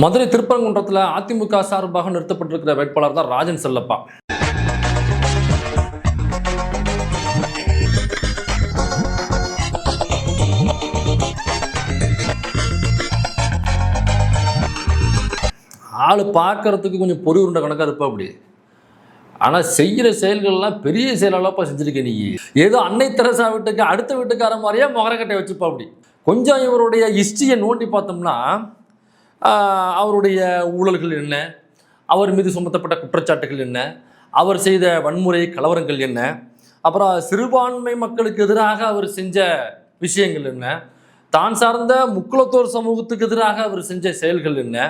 மதுரை திருப்பரங்குன்றத்தில் அதிமுக சார்பாக நிறுத்தப்பட்டிருக்கிற வேட்பாளர் தான் ராஜன் செல்லப்பா. ஆள் பார்க்கறதுக்கு கொஞ்சம் பொறி உருண்டை கணக்காக இருப்பா அப்படி. ஆனால் செய்கிற செயல்கள்லாம் பெரிய செயலாளப்பா செஞ்சுருக்க நீ. ஏதோ அன்னை தெரசா வீட்டுக்கு அடுத்த வீட்டுக்கார மாதிரியே முகரக்கட்டை வச்சுப்பா அப்படி. கொஞ்சம் இவருடைய ஹிஸ்ட்ரியை நோண்டி பார்த்தோம்னா அவருடைய ஊழல்கள் என்ன, அவர் மீது சுமத்தப்பட்ட குற்றச்சாட்டுகள் என்ன, அவர் செய்த வன்முறை கலவரங்கள் என்ன, அப்புறம் சிறுபான்மை மக்களுக்கு எதிராக அவர் செஞ்ச விஷயங்கள் என்ன, தான் சார்ந்த முக்குலத்தோர் சமூகத்துக்கு எதிராக அவர் செஞ்ச செயல்கள் என்ன,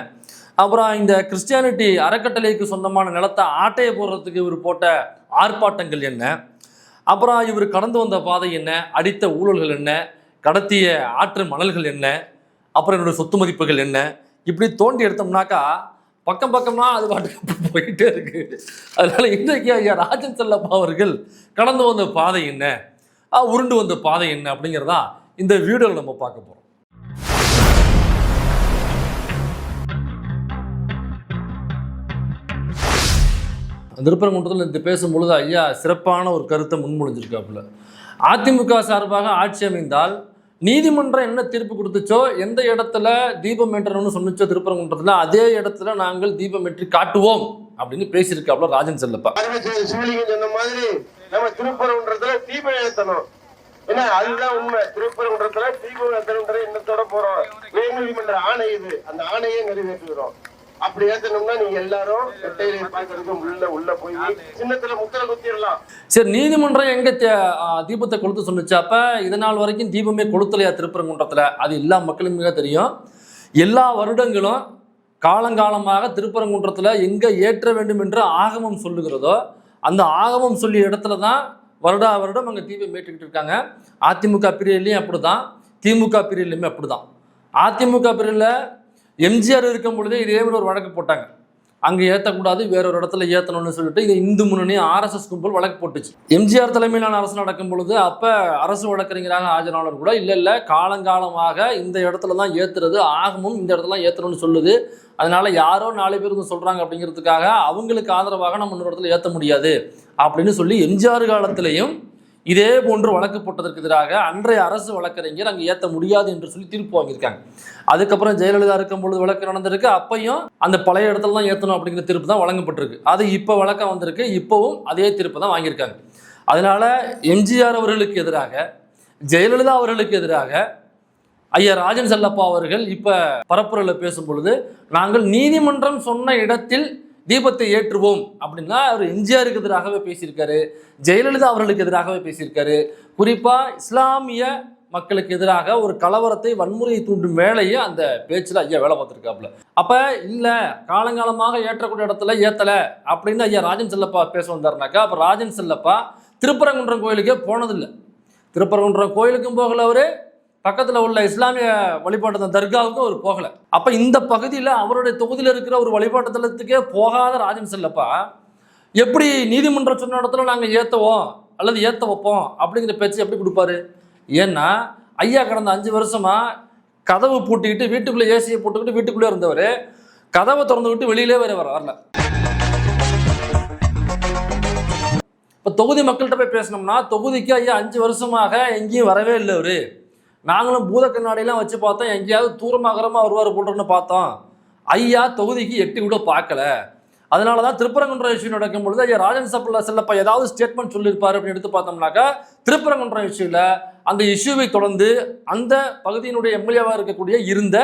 அப்புறம் இந்த கிறிஸ்டியானிட்டி அறக்கட்டளைக்கு சொந்தமான நிலத்தை ஆட்டையை போடுறதுக்கு இவர் போட்ட ஆர்ப்பாட்டங்கள் என்ன, அப்புறம் இவர் கடந்து வந்த பாதை என்ன, அடித்த ஊழல்கள் என்ன, கடத்திய ஆற்று மணல்கள் என்ன, அப்புறம் என்னோட சொத்து மதிப்புகள் என்ன, இப்படி தோண்டி எடுத்தோம்னாக்கா பக்கம் பக்கமா அது பாட்டுக்கு போயிட்டே இருக்கு. அதனால இன்றைக்கு ஐயா ராஜன் செல்லப்பா அவர்கள் கடந்து வந்த பாதை என்ன, உருண்டு வந்த பாதை என்ன அப்படிங்கிறதா இந்த வீடியோவில் நம்ம பார்க்க போறோம். திருப்பரங்குன்றத்தில் இந்த பேசும்பொழுது ஐயா சிறப்பான ஒரு கருத்தை முன்மொழிஞ்சிருக்காப்புல. அதிமுக சார்பாக ஆட்சி அமைந்தால் நீதிமன்றம் என்ன தீர்ப்பு கொடுத்துச்சோ, எந்த இடத்துல தீபம் ஏற்றணும்னு சொன்னிச்சோ திருப்பரங்குன்றத்தில், அதே இடத்துல நாங்கள் தீபம் ஏற்றி காட்டுவோம் அப்படின்னு பேசியிருக்காப்புல ராஜன் செல்லப்பா. சொன்ன மாதிரி நம்ம திருப்பரங்குன்றத்துல தீபம் ஏற்றணும். ஏன்னா அதுதான் உண்மை. திருப்பரங்குன்றத்துல தீபம் ஏற்றணுன்ற எண்ணத்தோட போறோம். உயர் நீதிமன்ற ஆணை இது, அந்த ஆணையை நிறைவேற்றுகிறோம். அப்படி ஏத்தணும்னா நீங்க எல்லாரும் உள்ள போய் சின்னத்துல முத்திரை குத்திடலாம். சரி, நீதிமன்றம் எங்க தீபத்தை கொளுத்த சொன்னிச்சு? அப்ப இதனால் வரைக்கும் தீபமே கொளுத்தலையா திருப்பரங்குன்றத்துல? அது எல்லா மக்களுமே தெரியும். எல்லா வருடங்களும் காலங்காலமாக திருப்பரங்குன்றத்துல எங்க ஏற்ற வேண்டும் என்று ஆகமம் சொல்லுகிறதோ அந்த ஆகமம் சொல்லிய இடத்துல தான் வருடா வருடம் அங்க தீபம் ஏற்றுக்கிட்டு இருக்காங்க. அதிமுக பீரியட்லயும் அப்படிதான், திமுக பீரியட்லயுமே அப்படிதான். அதிமுக பீரியட்ல எம்ஜிஆர் இருக்கும் பொழுதே இதே ஒரு வழக்கு போட்டாங்க. அங்கே ஏற்றக்கூடாது, வேறொரு இடத்துல ஏற்றணும்னு சொல்லிட்டு இது இந்து முன்னணி RSS கும்பல் வழக்கு போட்டுச்சு. எம்ஜிஆர் தலைமையிலான அரசு நடக்கும் பொழுது அப்போ அரசு வழக்கறிஞராக ஆஜரானவர் கூட இல்லை காலங்காலமாக இந்த இடத்துல தான் ஏற்றுறது, ஆகமும் இந்த இடத்துல ஏற்றணும்னு சொல்லுது, அதனால யாரோ 4 பேர் வந்து சொல்கிறாங்க அப்படிங்கிறதுக்காக அவங்களுக்கு ஆதரவாக நம்ம இன்னொரு இடத்துல ஏற்ற முடியாது அப்படின்னு சொல்லி எம்ஜிஆர் காலத்திலையும் இதே போன்று வழக்கு போட்டதற்கு எதிராக அன்றைய அரசு வழக்கறிஞர் அங்கே ஏற்ற முடியாது என்று சொல்லி தீர்ப்பு வாங்கியிருக்காங்க. அதுக்கப்புறம் ஜெயலலிதா இருக்கும் பொழுது வழக்கு நடந்திருக்கு. அப்பையும் அந்த பழைய இடத்துல தான் ஏற்றணும் அப்படிங்கிற தீர்ப்பு தான் வழங்கப்பட்டிருக்கு. அது இப்போ வழக்கம் வந்திருக்கு. இப்போவும் அதே தீர்ப்பு தான் வாங்கியிருக்காங்க. அதனால எம்ஜிஆர் அவர்களுக்கு எதிராக, ஜெயலலிதா அவர்களுக்கு எதிராக ஐயா ராஜன் செல்லப்பா அவர்கள் இப்போ பரப்புரையில் பேசும் பொழுது நாங்கள் நீதிமன்றம் சொன்ன இடத்தில் தீபத்தை ஏற்றுவோம் அப்படின்னா அவர் எம்ஜிஆருக்கு எதிராகவே பேசியிருக்காரு, ஜெயலலிதா அவர்களுக்கு எதிராகவே பேசியிருக்காரு. குறிப்பாக இஸ்லாமிய மக்களுக்கு எதிராக ஒரு கலவரத்தை, வன்முறையை தூண்டும் வேலையை அந்த பேச்சில் ஐயா வேலை பார்த்துருக்காப்புல. அப்போ இல்லை காலங்காலமாக ஏற்றக்கூடிய இடத்துல ஏற்றலை அப்படின்னு ஐயா ராஜன் செல்லப்பா பேச வந்தாருனாக்கா, அப்போ ராஜன் செல்லப்பா திருப்பரங்குன்றம் கோயிலுக்கே போனதில்லை. திருப்பரங்குன்றம் கோயிலுக்கும் போகல, அவர் பக்கத்தில் உள்ள இஸ்லாமிய வழிபாட்டு தர்காவுக்கும் அவர் போகலை. அப்போ இந்த பகுதியில் அவருடைய தொகுதியில் இருக்கிற ஒரு வழிபாட்டு தலத்துக்கே போகாத ராஜன் செல்லப்பா எப்படி நீதிமன்றம் சொன்ன இடத்துல நாங்கள் ஏற்றுவோம் அல்லது ஏற்ற வைப்போம் அப்படிங்கிற பேச்சு எப்படி கொடுப்பாரு? ஏன்னா ஐயா கடந்த 5 வருஷமா கதவு பூட்டிக்கிட்டு வீட்டுக்குள்ளே ஏசியை போட்டுக்கிட்டு வீட்டுக்குள்ளே இருந்தவர் கதவை திறந்து விட்டு வெளியிலே வரல. இப்போ தொகுதி மக்கள்கிட்ட போய் பேசினோம்னா தொகுதிக்கு ஐயா 5 வருஷமாக எங்கேயும் வரவே இல்லை. அவரு நாங்களும் பூத கண்ணாடியெல்லாம் வச்சு பார்த்தோம், எங்கேயாவது தூரமாகரமாக வருவார் போட்டுன்னு பார்த்தோம், ஐயா தொகுதிக்கு எட்டி கூட பார்க்கல. அதனால தான் திருப்பரங்குன்றம் இஷ்யூ நடக்கும் பொழுது ஐயா ராஜன் செல்லப்பா ஏதாவது ஸ்டேட்மெண்ட் சொல்லியிருப்பாரு அப்படின்னு எடுத்து பார்த்தோம்னாக்கா திருப்பரங்குன்றம் இஷ்யூவில் அந்த இஷ்யூவை தொடர்ந்து அந்த பகுதியினுடைய எம்எல்ஏவாக இருக்கக்கூடிய இருந்த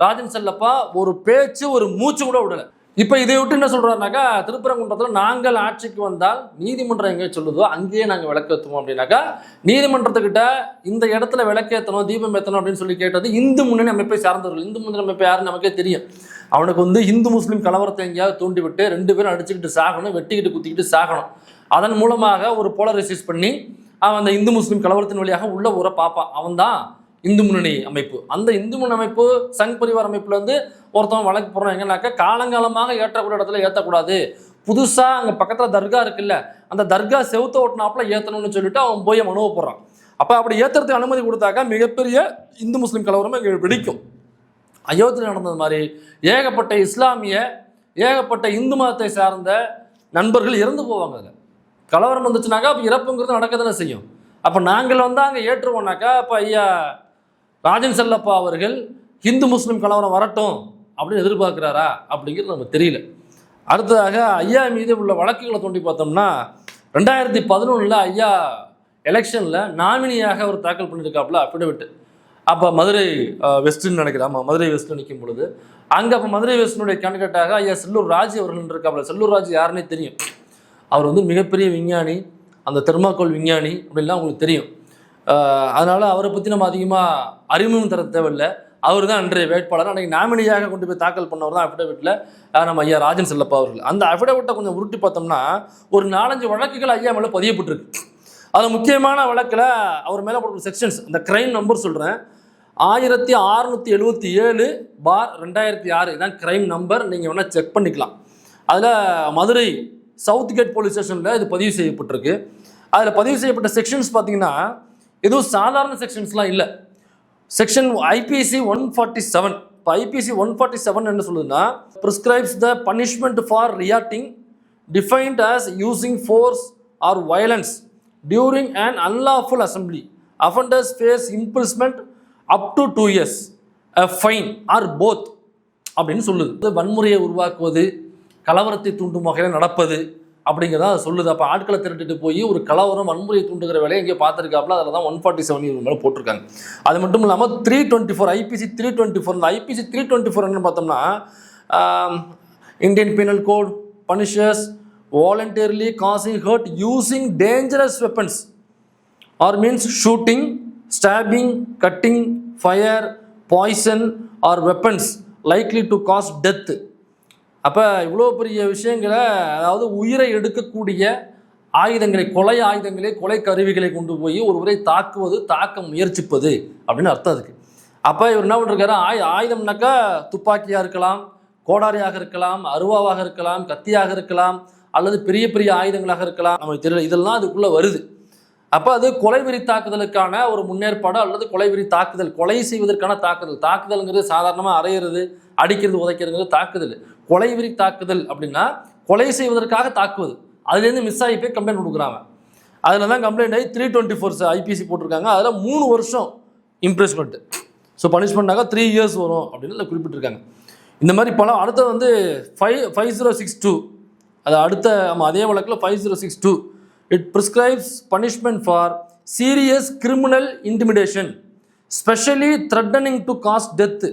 ராஜன் செல்லப்பா ஒரு பேச்சு, ஒரு மூச்சு கூட விடலை. இப்போ இதை விட்டு என்ன சொல்கிறாருனாக்கா, திருப்பரங்குன்றத்தில் நாங்கள் ஆட்சிக்கு வந்தால் நீதிமன்றம் எங்கே சொல்லுதோ அங்கேயே நாங்கள் விளக்கேற்றுவோம் அப்படின்னாக்கா, நீதிமன்றத்துக்கிட்ட இந்த இடத்துல விளக்கேற்றணும், தீபம் ஏற்றணும் அப்படின்னு சொல்லி கேட்டது இந்து முன்னணி அமைப்பை சார்ந்தவர்கள். இந்து முன்னணி அமைப்பு யாருன்னு நமக்கே தெரியும். அவனுக்கு இந்து முஸ்லீம் கலவரத்தை எங்கேயாவது தூண்டி விட்டு 2 பேரும் அடிச்சுக்கிட்டு சாகணும், வெட்டிக்கிட்டு குத்திக்கிட்டு சாகணும். அதன் மூலமாக ஒரு போலரைசைஸ் பண்ணி அவன் அந்த இந்து முஸ்லீம் கலவரத்தின் வழியாக உள்ள ஊரை பார்ப்பான். அவன் தான் இந்து முன்னணி அமைப்பு. அந்த இந்து முன்னணி அமைப்பு சங் பரிவார் அமைப்புல இருந்து ஒருத்தவன் வழக்கு போடுறான். எங்கன்னாக்கா காலங்காலமாக ஏற்றக்கூடிய இடத்துல ஏற்றக்கூடாது, புதுசாக அங்கே பக்கத்தில் தர்கா இருக்குல்ல, அந்த தர்கா செவுத்த ஓட்டினாப்புல ஏற்றணும்னு சொல்லிட்டு அவன் போய் மனுவை போடுறான். அப்போ அப்படி ஏற்றுறதுக்கு அனுமதி கொடுத்தாக்கா மிகப்பெரிய இந்து முஸ்லீம் கலவரம் இங்கே வெடிக்கும். அயோத்தியில் நடந்தது மாதிரி ஏகப்பட்ட இஸ்லாமிய ஏகப்பட்ட இந்து மதத்தை சார்ந்த நண்பர்கள் இறந்து போவாங்க. அதில் கலவரம் வந்துச்சுனாக்கா அப்போ இறப்புங்கிறது நடக்க தானே செய்யும். அப்போ நாங்கள் வந்து அங்கே ஏற்றுவோம்னாக்கா அப்போ ஐயா ராஜன் செல்லப்பா அவர்கள் ஹிந்து முஸ்லீம் கலவரம் வரட்டும் அப்படின்னு எதிர்பார்க்குறாரா அப்படிங்கிறது நமக்கு தெரியல. அடுத்ததாக ஐயா மீது உள்ள வழக்குகளை தோண்டி பார்த்தோம்னா 2011 ஐயா எலெக்ஷனில் நாமினியாக அவர் தாக்கல் பண்ணியிருக்காப்புல அஃபிடவிட். அப்போ மதுரை வெஸ்ட்னு நினைக்கிறேன், ஆமாம் மதுரை வெஸ்ட் நிற்கும் பொழுது அங்கே அப்போ மதுரை வெஸ்டினுடைய கேண்டிடேட்டாக ஐயா செல்லூர் ராஜ் அவர்கள் இருக்காப்புல. செல்லூர் ராஜ் யாருன்னே தெரியும், அவர் வந்து மிகப்பெரிய விஞ்ஞானி, அந்த தெர்மாக்கோல் விஞ்ஞானி அப்படின்லாம் உங்களுக்கு தெரியும். அதனால் அவரை பற்றி நம்ம அதிகமாக அறிமுகம் தர தேவையில்லை. அவர் தான் அன்றைய வேட்பாளர். அன்றைக்கி நாமினியாக கொண்டு போய் தாக்கல் பண்ணவர் தான் அஃபிடவிட்டில் நம்ம ஐயா ராஜன் செல்லப்பா அவர்கள். அந்த அஃபிடவிட்டை கொஞ்சம் உருட்டி பார்த்தோம்னா ஒரு 4-5 வழக்குகள் ஐயா மேலே பதியப்பட்டிருக்கு. அதில் முக்கியமான வழக்கில் அவர் மேலே போட்ட செக்ஷன்ஸ், அந்த கிரைம் நம்பர் சொல்கிறேன், 1677/2006 இதான் கிரைம் நம்பர். நீங்கள் வேணால் செக் பண்ணிக்கலாம். அதில் மதுரை சவுத் கேட் போலீஸ் ஸ்டேஷனில் இது பதிவு செய்யப்பட்டிருக்கு. அதில் பதிவு செய்யப்பட்ட செக்ஷன்ஸ் பார்த்தீங்கன்னா எதுவும் சாதாரண செக்ஷன்ஸ்லாம் இல்லை. Section IPC 147. இப்போ ஐபிசி 147 என்ன சொல்லுதுன்னா, prescribes the punishment for reacting defined as using force or violence during an unlawful assembly. Offenders face imprisonment up to 2 years, a fine or both அப்படின்னு சொல்லுது. வன்முறையை உருவாக்குவது, கலவரத்தை தூண்டும் வகையில் நடப்பது அப்படிங்கிறத சொல்லுது. அப்போ ஆட்களை திரட்டிட்டு போய் ஒரு கலவரம் வன்முறையை தூண்டுகிற வேலையை எங்கேயோ பார்த்துருக்காப்புல. அதில் தான் 147 இவங்க மேலே போட்டிருக்காங்க. அது மட்டும் இல்லாமல் 324 ஐபிசி 324. இந்த ஐபிசி 324 என்னன்னு பார்த்தோம்னா, Indian penal code punishes voluntarily causing hurt using dangerous weapons or means shooting, stabbing, cutting, fire, poison or weapons likely to cause death. அப்போ இவ்வளோ பெரிய விஷயங்களை, அதாவது உயிரை எடுக்கக்கூடிய ஆயுதங்களை, கொலை ஆயுதங்களை, கொலை கருவிகளை கொண்டு போய் ஒருவரை தாக்குவது, தாக்க முயற்சிப்பது அப்படின்னு அர்த்தம் அதுக்கு. அப்போ இவர் என்ன பண்ணிருக்காரு, ஆயுதம்னாக்கா துப்பாக்கியாக இருக்கலாம், கோடாரியாக இருக்கலாம், அருவாவாக இருக்கலாம், கத்தியாக இருக்கலாம், அல்லது பெரிய பெரிய ஆயுதங்களாக இருக்கலாம், நமக்கு தெரியல. இதெல்லாம் அதுக்குள்ளே வருது. அப்போ அது கொலைவெறி தாக்குதலுக்கான ஒரு முன்னேற்பாடு அல்லது கொலைவெறி தாக்குதல், கொலை செய்வதற்கான தாக்குதல். தாக்குதல்ங்கிறது சாதாரணமாக அறையிறது, அடிக்கிறது, உதைக்கிறதுங்கிறது தாக்குதல். கொலைவெறி தாக்குதல் அப்படின்னா கொலை செய்வதற்காக தாக்குவது. அதுலேருந்து மிஸ் ஆகி போய் கம்ப்ளைண்ட் கொடுக்குறாங்க. அதில் தான் கம்ப்ளைண்ட் ஆகி 324 ஐபிசி போட்டிருக்காங்க. அதில் 3 வருஷம் இம்ப்ரெஸ்மெண்ட்டு. ஸோ பனிஷ்மெண்ட்டாக 3 years வரும் அப்படின்னு குறிப்பிட்டிருக்காங்க. இந்த மாதிரி பல. அடுத்தது வந்து 5062. அது அடுத்த அதே வழக்கில் 5062. It prescribes punishment for serious criminal intimidation specially threatening to cause death.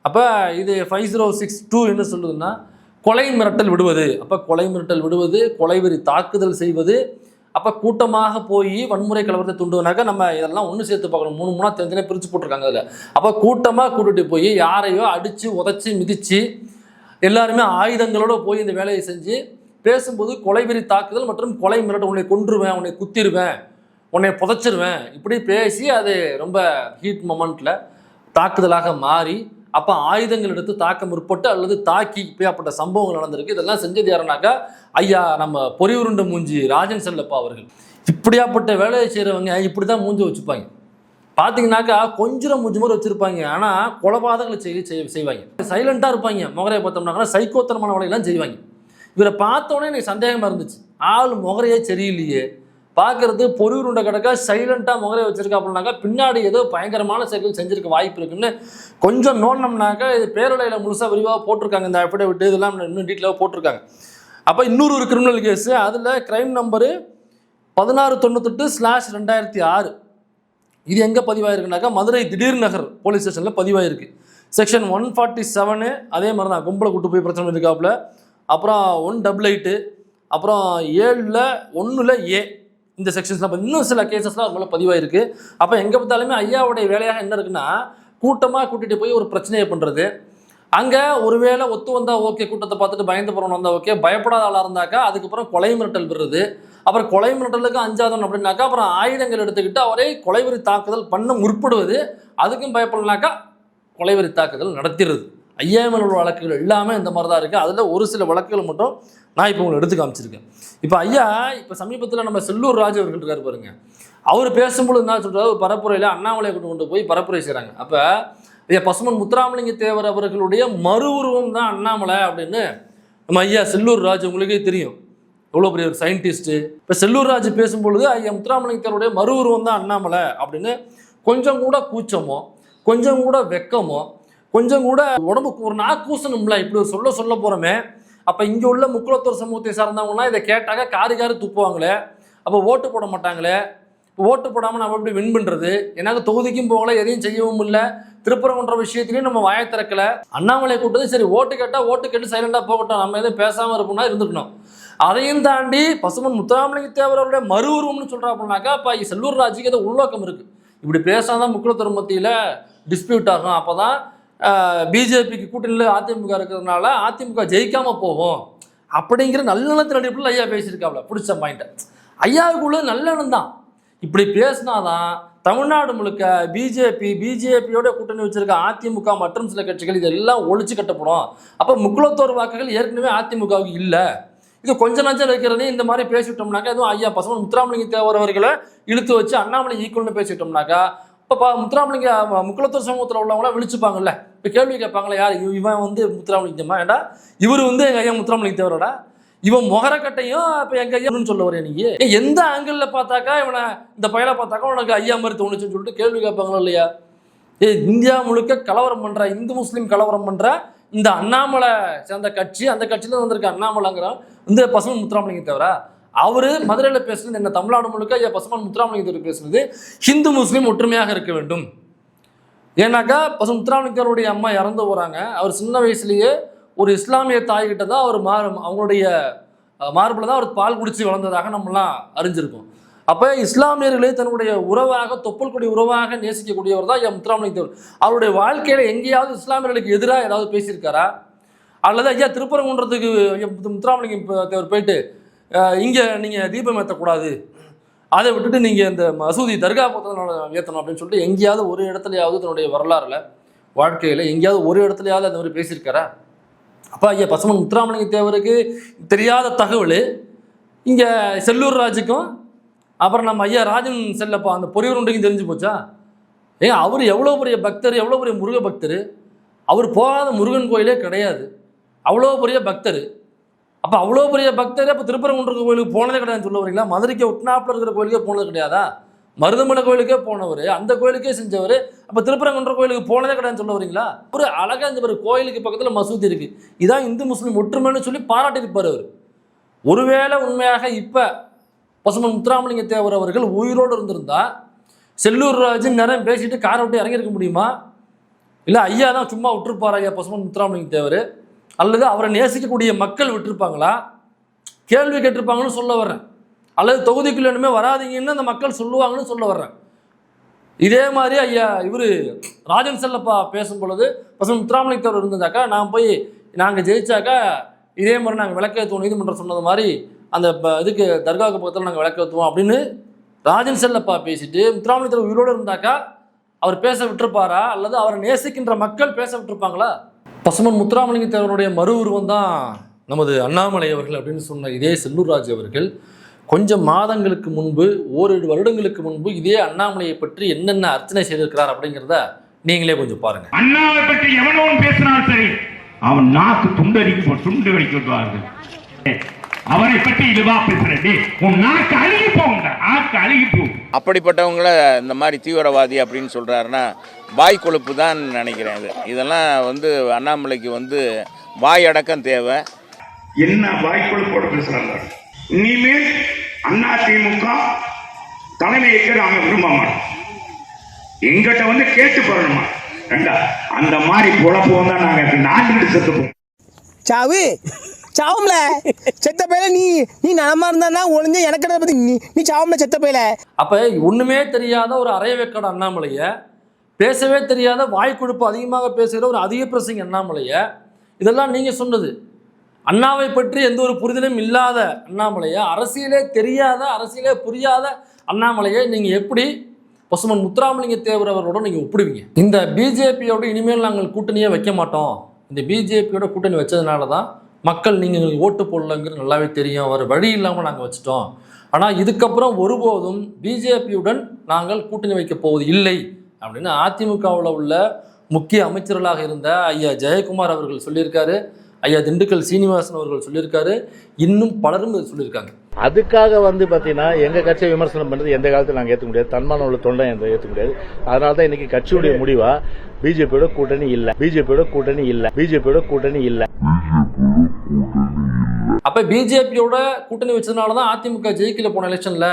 அப்போ இது 5062 என்ன சொல்லுதுன்னா, கொலை மிரட்டல் விடுவது. அப்போ கொலை மிரட்டல் விடுவது, கொலைவெறி தாக்குதல் செய்வது. அப்போ கூட்டமாக போய் வன்முறை கலவரத்தை தூண்டுவனாக்க நம்ம இதெல்லாம் ஒன்று சேர்த்து பார்க்கணும். 3 தெரிஞ்சனே பிரித்து போட்டிருக்காங்க அதில். அப்போ கூட்டமாக கூட்டிகிட்டு போய் யாரையோ அடித்து உதச்சி மிதித்து எல்லாருமே ஆயுதங்களோடு போய் இந்த வேலையை செஞ்சு பேசும்போது கொலைவெறி தாக்குதல் மற்றும் கொலை மிரட்டல், உன்னை கொன்றுவேன், உன்னை குத்திடுவேன், உன்னை புதைச்சிருவேன், இப்படி பேசி அது ரொம்ப ஹீட் மொமெண்ட்டில் தாக்குதலாக மாறி அப்போ ஆயுதங்கள் எடுத்து தாக்க முற்பட்டு அல்லது தாக்கி இப்படியாப்பட்ட சம்பவங்கள் நடந்திருக்கு. இதெல்லாம் செஞ்சது யாருனாக்கா ஐயா நம்ம பொறிவுருண்ட மூஞ்சி ராஜன் செல்லப்பா அவர்கள். இப்படியாப்பட்ட வேலையை செய்கிறவங்க இப்படி தான் மூஞ்சி வச்சுப்பாங்க. பார்த்தீங்கன்னாக்கா கொஞ்சம் மூஞ்சி மாதிரி வச்சுருப்பாங்க. ஆனால் கொலைபாதங்களை செய்வாங்க. சைலண்ட்டாக இருப்பாங்க. முகரையை பார்த்தோம்னாக்கா சைக்கோத்தனமான வேலையெல்லாம் செய்வாங்க. இவரை பார்த்தோன்னே எனக்கு சந்தேகமாக இருந்துச்சு, ஆள் முகரையே சரியில்லையே, பார்க்குறது பொறிவுருண்டை கிடக்கா சைலண்ட்டாக முகரையை வச்சுருக்கா அப்படின்னாக்கா பின்னாடி ஏதோ பயங்கரமான செயல்கள் செஞ்சுருக்க வாய்ப்பு இருக்குன்னு கொஞ்சம் நோண்டினோம்னாக்கா இது பேரலையில் முழுசாக விரிவாக போட்டிருக்காங்க. இந்த அஃபிடவிட் இதெல்லாம் இன்னும் டீட்டெயிலாக போட்டிருக்காங்க. அப்போ இன்னொரு கிரிமினல் கேஸு, அதில் கிரைம் நம்பரு 1698/2006. இது எங்கே பதிவாயிருக்குனாக்கா மதுரை திடீர் நகர் போலீஸ் ஸ்டேஷனில் பதிவாயிருக்கு. செக்ஷன் 147 அதே மாதிரி தான், கும்பலை கூட்டு போய் பிரச்சனை இருக்காப்புல. அப்புறம் 188, அப்புறம் 7/1 இந்த செக்ஷன்ஸ்லாம் இன்னும் சில கேசஸ்லாம் அது மேலே பதிவாயிருக்கு. அப்போ எங்கே பார்த்தாலுமே ஐயாவுடைய வேலையாக என்ன இருக்குன்னா, கூட்டமாக கூட்டிகிட்டு போய் ஒரு பிரச்சனையை பண்ணுறது. அங்கே ஒருவேளை ஒத்து வந்தால் ஓகே, கூட்டத்தை பார்த்துட்டு பயந்து போகிறவன் வந்தால் ஓகே, பயப்படாத ஆளாக இருந்தாக்கா அதுக்கப்புறம் கொலை மிரட்டல் விடுறது. அப்புறம் கொலை மிரட்டலுக்கு அஞ்சாதவன் அப்படின்னாக்கா அப்புறம் ஆயுதங்கள் எடுத்துக்கிட்டு அவரை கொலைவெறி தாக்குதல் பண்ண முற்படுவது. அதுக்கும் பயப்படனாக்கா கொலைவெறி தாக்குதல் நடத்திடுறது. ஐயாமல் உள்ள வழக்குகள் எல்லாமே இந்த மாதிரி தான் இருக்குது. அதில் ஒரு சில வழக்குகள் மட்டும் நான் இப்போ உங்களுக்கு எடுத்து காமிச்சிருக்கேன். இப்போ ஐயா இப்போ சமீபத்தில் நம்ம செல்லூர் ராஜ் அவர்கள் இருக்காரு பாருங்க, அவர் பேசும்போது என்ன சொல்கிறார், ஒரு பரப்புரையில் அண்ணாமலையை கொண்டு போய் பரப்புரை செய்கிறாங்க. அப்போ ஐயா பசுமன் முத்துராமலிங்க தேவர் அவர்களுடைய மறு உருவம் தான் அண்ணாமலை அப்படின்னு நம்ம ஐயா செல்லூர் ராஜ் உங்களுக்கே தெரியும், எவ்வளோ பெரிய ஒரு சயின்டிஸ்ட்டு. இப்போ செல்லூர் ராஜ் பேசும்பொழுது ஐயா முத்துராமலிங்க தேவருடைய மறு உருவம் தான் அண்ணாமலை அப்படின்னு கொஞ்சம் கூட கூச்சமோ, கொஞ்சம் கூட வெக்கமோ, கொஞ்சம் கூட உடம்புக்கு ஒரு நாக்கூசணும்ல, இப்படி ஒரு சொல்ல போகிறோமே. அப்போ இங்கே உள்ள முக்குளத்தூர் சமூகத்தை சார்ந்தவங்களாம் இதை கேட்டாங்க காரி துப்புவாங்களே, அப்போ ஓட்டு போட மாட்டாங்களே. இப்போ ஓட்டு போடாமல் நம்ம எப்படி வின் பண்ணுறது? எனக்கு தொகுதிக்கும் போகல, எதையும் செய்யவும் இல்லை, திருப்பரங்குன்ற விஷயத்துலையும் நம்ம வாயை திறக்கலை. அண்ணாமலை கூட்டது சரி, ஓட்டு கேட்டு சைலண்டாக போகட்டும், நம்ம எதுவும் பேசாமல் இருப்போம்னா இருந்துக்கணும். அதையும் தாண்டி பசுமன் முத்துராமலிங்க தேவர் அவருடைய மறு உருவம்னு சொல்கிறா அப்படின்னாக்கா அப்போ செல்லூர் ராஜுக்கு ஏதோ உள்நோக்கம் இருக்குது. இப்படி பேசாதான் முக்குளத்தூர் மத்தியில் டிஸ்பியூட் ஆகும், அப்போ தான் பிஜேபிக்கு கூட்டணியில் அதிமுக இருக்கிறதுனால அதிமுக ஜெயிக்காமல் போகும் அப்படிங்கிற நல்லெண்ணத்தின் அடிப்படையில் ஐயா பேசியிருக்காப்ல. பிடிச்ச பாயிண்ட்டை ஐயாவுக்குள்ள நல்லெண்ணம் தான். இப்படி பேசினாதான் தமிழ்நாடு முழுக்க பிஜேபியோட கூட்டணி வச்சிருக்க அதிமுக மற்றும் சில கட்சிகள் இதெல்லாம் ஒழிச்சு கட்டப்படும். அப்போ முக்குளத்தோர் வாக்குகள் ஏற்கனவே அதிமுகவுக்கு இல்லை, இது கொஞ்சம் நஞ்சம் வைக்கிறதே இந்த மாதிரி பேசிவிட்டோம்னாக்கா, எதுவும் ஐயா பசுமன் முத்துராமலிங்க தேவர் அவர்களை இழுத்து வச்சு அண்ணாமலை ஈக்குவல்னு பேசிவிட்டோம்னாக்கா இப்போ முத்துராமலிங்க முக்குளத்தூர் சமூகத்தில் உள்ளவங்களாம் விழிச்சுப்பாங்கல்ல, இப்போ கேள்வி கேட்பாங்களே, யார் இவன் வந்து முத்துராமலிங்கம்மா, ஏண்டா இவர் வந்து எங்கள் ஐயா முத்துராமலிங்க தேவரோட இவன் முகரக்கட்டையும் இப்போ எங்கள் ஐயான்னு சொல்ல வரேன். நீங்கள் எந்த ஆங்கிளில் பார்த்தாக்கா இவனை இந்த பயலை பார்த்தாக்கா உனக்கு ஐயா மாதிரி தோணுச்சுன்னு சொல்லிட்டு கேள்வி கேட்பாங்களோ இல்லையா? இந்தியா முழுக்க கலவரம் பண்ணுற, இந்து முஸ்லீம் கலவரம் பண்ணுற இந்த அண்ணாமலை சேர்ந்த கட்சி, அந்த கட்சியில் வந்திருக்க அண்ணாமலைங்கிற இந்த பசுமன் முத்துராமலிங்க தேவரா? அவரு மதுரையில் பேசுனது என்ன, தமிழ்நாடு முழுக்க ஐயா பசுமன் முத்துராமலிங்க தேவர் பேசுனது ஹிந்து முஸ்லீம் ஒற்றுமையாக இருக்க வேண்டும். ஏன்னாக்கா பசுமன் முத்துராமலிங்க தேவருடைய அம்மா இறந்து போகிறாங்க, அவர் சின்ன வயசுலேயே ஒரு இஸ்லாமிய தாய்கிட்ட தான் அவர் அவங்களுடைய மார்பில் தான் அவர் பால் குடிச்சு வளர்ந்ததாக நம்மளாம் அறிஞ்சிருக்கோம். அப்போ இஸ்லாமியர்களே தன்னுடைய உறவாக, தொப்புள் கொடி உறவாக நேசிக்கக்கூடியவர் தான் ஐயா முத்துராமலிங்க தேவர். அவருடைய வாழ்க்கையில் எங்கேயாவது இஸ்லாமியர்களுக்கு எதிராக ஏதாவது பேசியிருக்காரா? அல்லது ஐயா திருப்பரங்குன்றத்துக்கு ஐயா முத்துராமலிங்க தேவர் போயிட்டு இங்கே நீங்கள் தீபம் ஏற்றக்கூடாது, அதை விட்டுட்டு நீங்கள் இந்த மசூதி தர்கா பக்கத்தில் ஏற்றணும் அப்படின்னு சொல்லிட்டு எங்கேயாவது ஒரு இடத்துலையாவது தன்னுடைய வரலாறுல வாழ்க்கையில் எங்கேயாவது ஒரு இடத்துலையாவது அந்த மாதிரி பேசியிருக்காரா? அப்போ ஐயா பசுமன் முத்துராமலிங்க தேவருக்கு தெரியாத தகவல் இங்கே செல்லூர் ராஜுக்கும் அப்புறம் நம்ம ஐயா ராஜன் செல்லப்பா அந்த பொறியூருண்டைக்கும் தெரிஞ்சு போச்சா? அவர் எவ்வளோ பெரிய பக்தர், எவ்வளோ பெரிய முருக பக்தர், அவர் போகாத முருகன் கோயிலே கிடையாது, அவ்வளோ பெரிய பக்தர். அப்போ அவ்வளோ பெரிய பக்தர் அப்போ திருப்பரங்குன்ற கோயிலுக்கு போனதே கிடையாதுன்னு சொல்ல வரீங்களா? மதுரைக்கு ஒட்டினாப்பில் இருக்கிற கோயிலுக்கே போனது கிடையாதா? மருதமலை கோயிலுக்கே போனவர், அந்த கோயிலுக்கே செஞ்சவர், அப்போ திருப்பரங்குன்ற கோயிலுக்கு போனதே கிடையாதுன்னு சொல்ல வரீங்களா? ஒரு அழகாக இந்த ஒரு கோயிலுக்கு பக்கத்தில் மசூதி இருக்குது, இதான் இந்து முஸ்லீம் ஒற்றுமைன்னு சொல்லி பாராட்டியிருப்பார் அவர். ஒருவேளை உண்மையாக இப்போ பசுமன் முத்துராமலிங்க தேவர் அவர்கள் உயிரோடு இருந்திருந்தா செல்லூர் ராஜன் நேரம் பேசிட்டு காரை விட்டு இறங்கியிருக்க முடியுமா? இல்லை ஐயா தான் சும்மா விட்டுருப்பார் ஐயா பசுமன் முத்துராமலிங்க தேவர்? அல்லது அவரை நேசிக்கக்கூடிய மக்கள் விட்டுருப்பாங்களா? கேள்வி கேட்டிருப்பாங்கன்னு சொல்ல வர்றேன். அல்லது தொகுதிக்குள்ள இனிமே வராதிங்கன்னு அந்த மக்கள் சொல்லுவாங்கன்னு சொல்ல வர்றேன். இதே மாதிரி ஐயா இவர் ராஜன் செல்லப்பா பேசும் பொழுது பசுமன் முத்துராமலிங்க தேவர் இருந்ததாக்கா நான் போய் நாங்கள் ஜெயிச்சாக்கா இதே மாதிரி நாங்கள் விளக்கேற்றுவோம், நீதிமன்றம் சொன்னது மாதிரி அந்த இதுக்கு தர்காவுக்கு பக்கத்தில் நாங்கள் விளக்கேற்றுவோம் அப்படின்னு ராஜன் செல்லப்பா பேசிட்டு முத்துராமலிங்க தேவர் உயிரோடு இருந்தாக்கா அவர் பேச விட்டுருப்பாரா? அல்லது அவரை நேசிக்கின்ற மக்கள் பேச விட்டுருப்பாங்களா? பசுமன் முத்துராமலிங்க தேவருடைய மறு உருவம் தான் நமது அண்ணாமலை அவர்கள் அப்படின்னு சொன்ன இதே செல்லூர் ராஜ் அவர்கள் கொஞ்சம் மாதங்களுக்கு முன்பு, ஓரிரு வருடங்களுக்கு முன்பு இதே அண்ணாமலையை பற்றி என்னென்ன அர்ச்சனை செய்திருக்கிறார் அப்படிங்கிறத நீங்களே கொஞ்சம் பாருங்க. அண்ணாவை பற்றி எவனோன் பேசினாலும் சரி அவன் நாக்கு துண்டு வடிக்கிறார்கள். அவரை பற்றி இதுவா பேசுறது, உன் நாக்கு அழுகி போங்க, நாக்கு அழுகி போகும். அப்படிப்பட்டவங்கள இந்த மாதிரி தீவிரவாதி அப்படின்னு சொல்றாருன்னா வாய் கொழுப்பு தான் நினைக்கிறேன். இதெல்லாம் அண்ணாமலைக்கு வாய் அடக்கம் தேவை. என்ன வாய் கொழுப்போடு பேசுறாங்க? இனிமேல் அதிமுக தலைமையேற்க நாங்க விரும்ப மாட்டோம். எங்கிட்ட கேட்டு போறணுமா? அந்த மாதிரி பொழப்பு தான் நாங்க நாட்டு செத்துப்போம். சாவு சாவும்ல செத்த பையில நீ நலமா இருந்தா ஒளிஞ்ச எனக்கு பத்தி நீ சாவும்ல செத்த பையில. அப்ப ஒண்ணுமே தெரியாத ஒரு அரைவேக்காடு அண்ணாமலைய, பேசவே தெரியாத வாய்க்குழுப்பு அதிகமாக பேசுகிற ஒரு அதிக பிரசங்க அண்ணாமலைய, இதெல்லாம் நீங்க சொன்னது. அண்ணாவை பற்றி எந்த ஒரு புரிதலும் இல்லாத அண்ணாமலைய, அரசியலே தெரியாத, அரசியலே புரியாத அண்ணாமலையை நீங்க எப்படி பசுமன் முத்துராமலிங்க தேவர் அவரோட நீங்க ஒப்பிடுவீங்க? இந்த பிஜேபியோட இனிமேல் நாங்கள் கூட்டணியே வைக்க மாட்டோம், இந்த பிஜேபியோட கூட்டணி வச்சதுனால தான் மக்கள் நீங்கள் ஓட்டு போடலங்கிறது நல்லாவே தெரியும், ஒரு வழி இல்லாமல் நாங்கள் வச்சுட்டோம், ஆனால் இதுக்கப்புறம் ஒருபோதும் பிஜேபியுடன் நாங்கள் கூட்டணி வைக்க போவது இல்லை அப்படின்னு அதிமுகவில் உள்ள முக்கிய அமைச்சர்களாக இருந்த ஐயா ஜெயக்குமார் அவர்கள் சொல்லியிருக்காரு, ஐயா திண்டுக்கல் சீனிவாசன் அவர்கள் சொல்லியிருக்காரு, இன்னும் பலரும் சொல்லியிருக்காங்க. அதுக்காக பார்த்தீங்கன்னா எங்கள் கட்சியை விமர்சனம் பண்ணுறது எந்த காலத்தில் நாங்கள் ஏற்க முடியாது. தன்மான உள்ள தொண்டை ஏற்க முடியாது. அதனால தான் இன்னைக்கு கட்சியுடைய முடிவா பிஜேபியோட கூட்டணி இல்லை. அப்ப பிஜேபியோட கூட்டணி வச்சதுனாலதான் அதிமுக ஜெயிக்கல போன எலெக்ஷன்ல.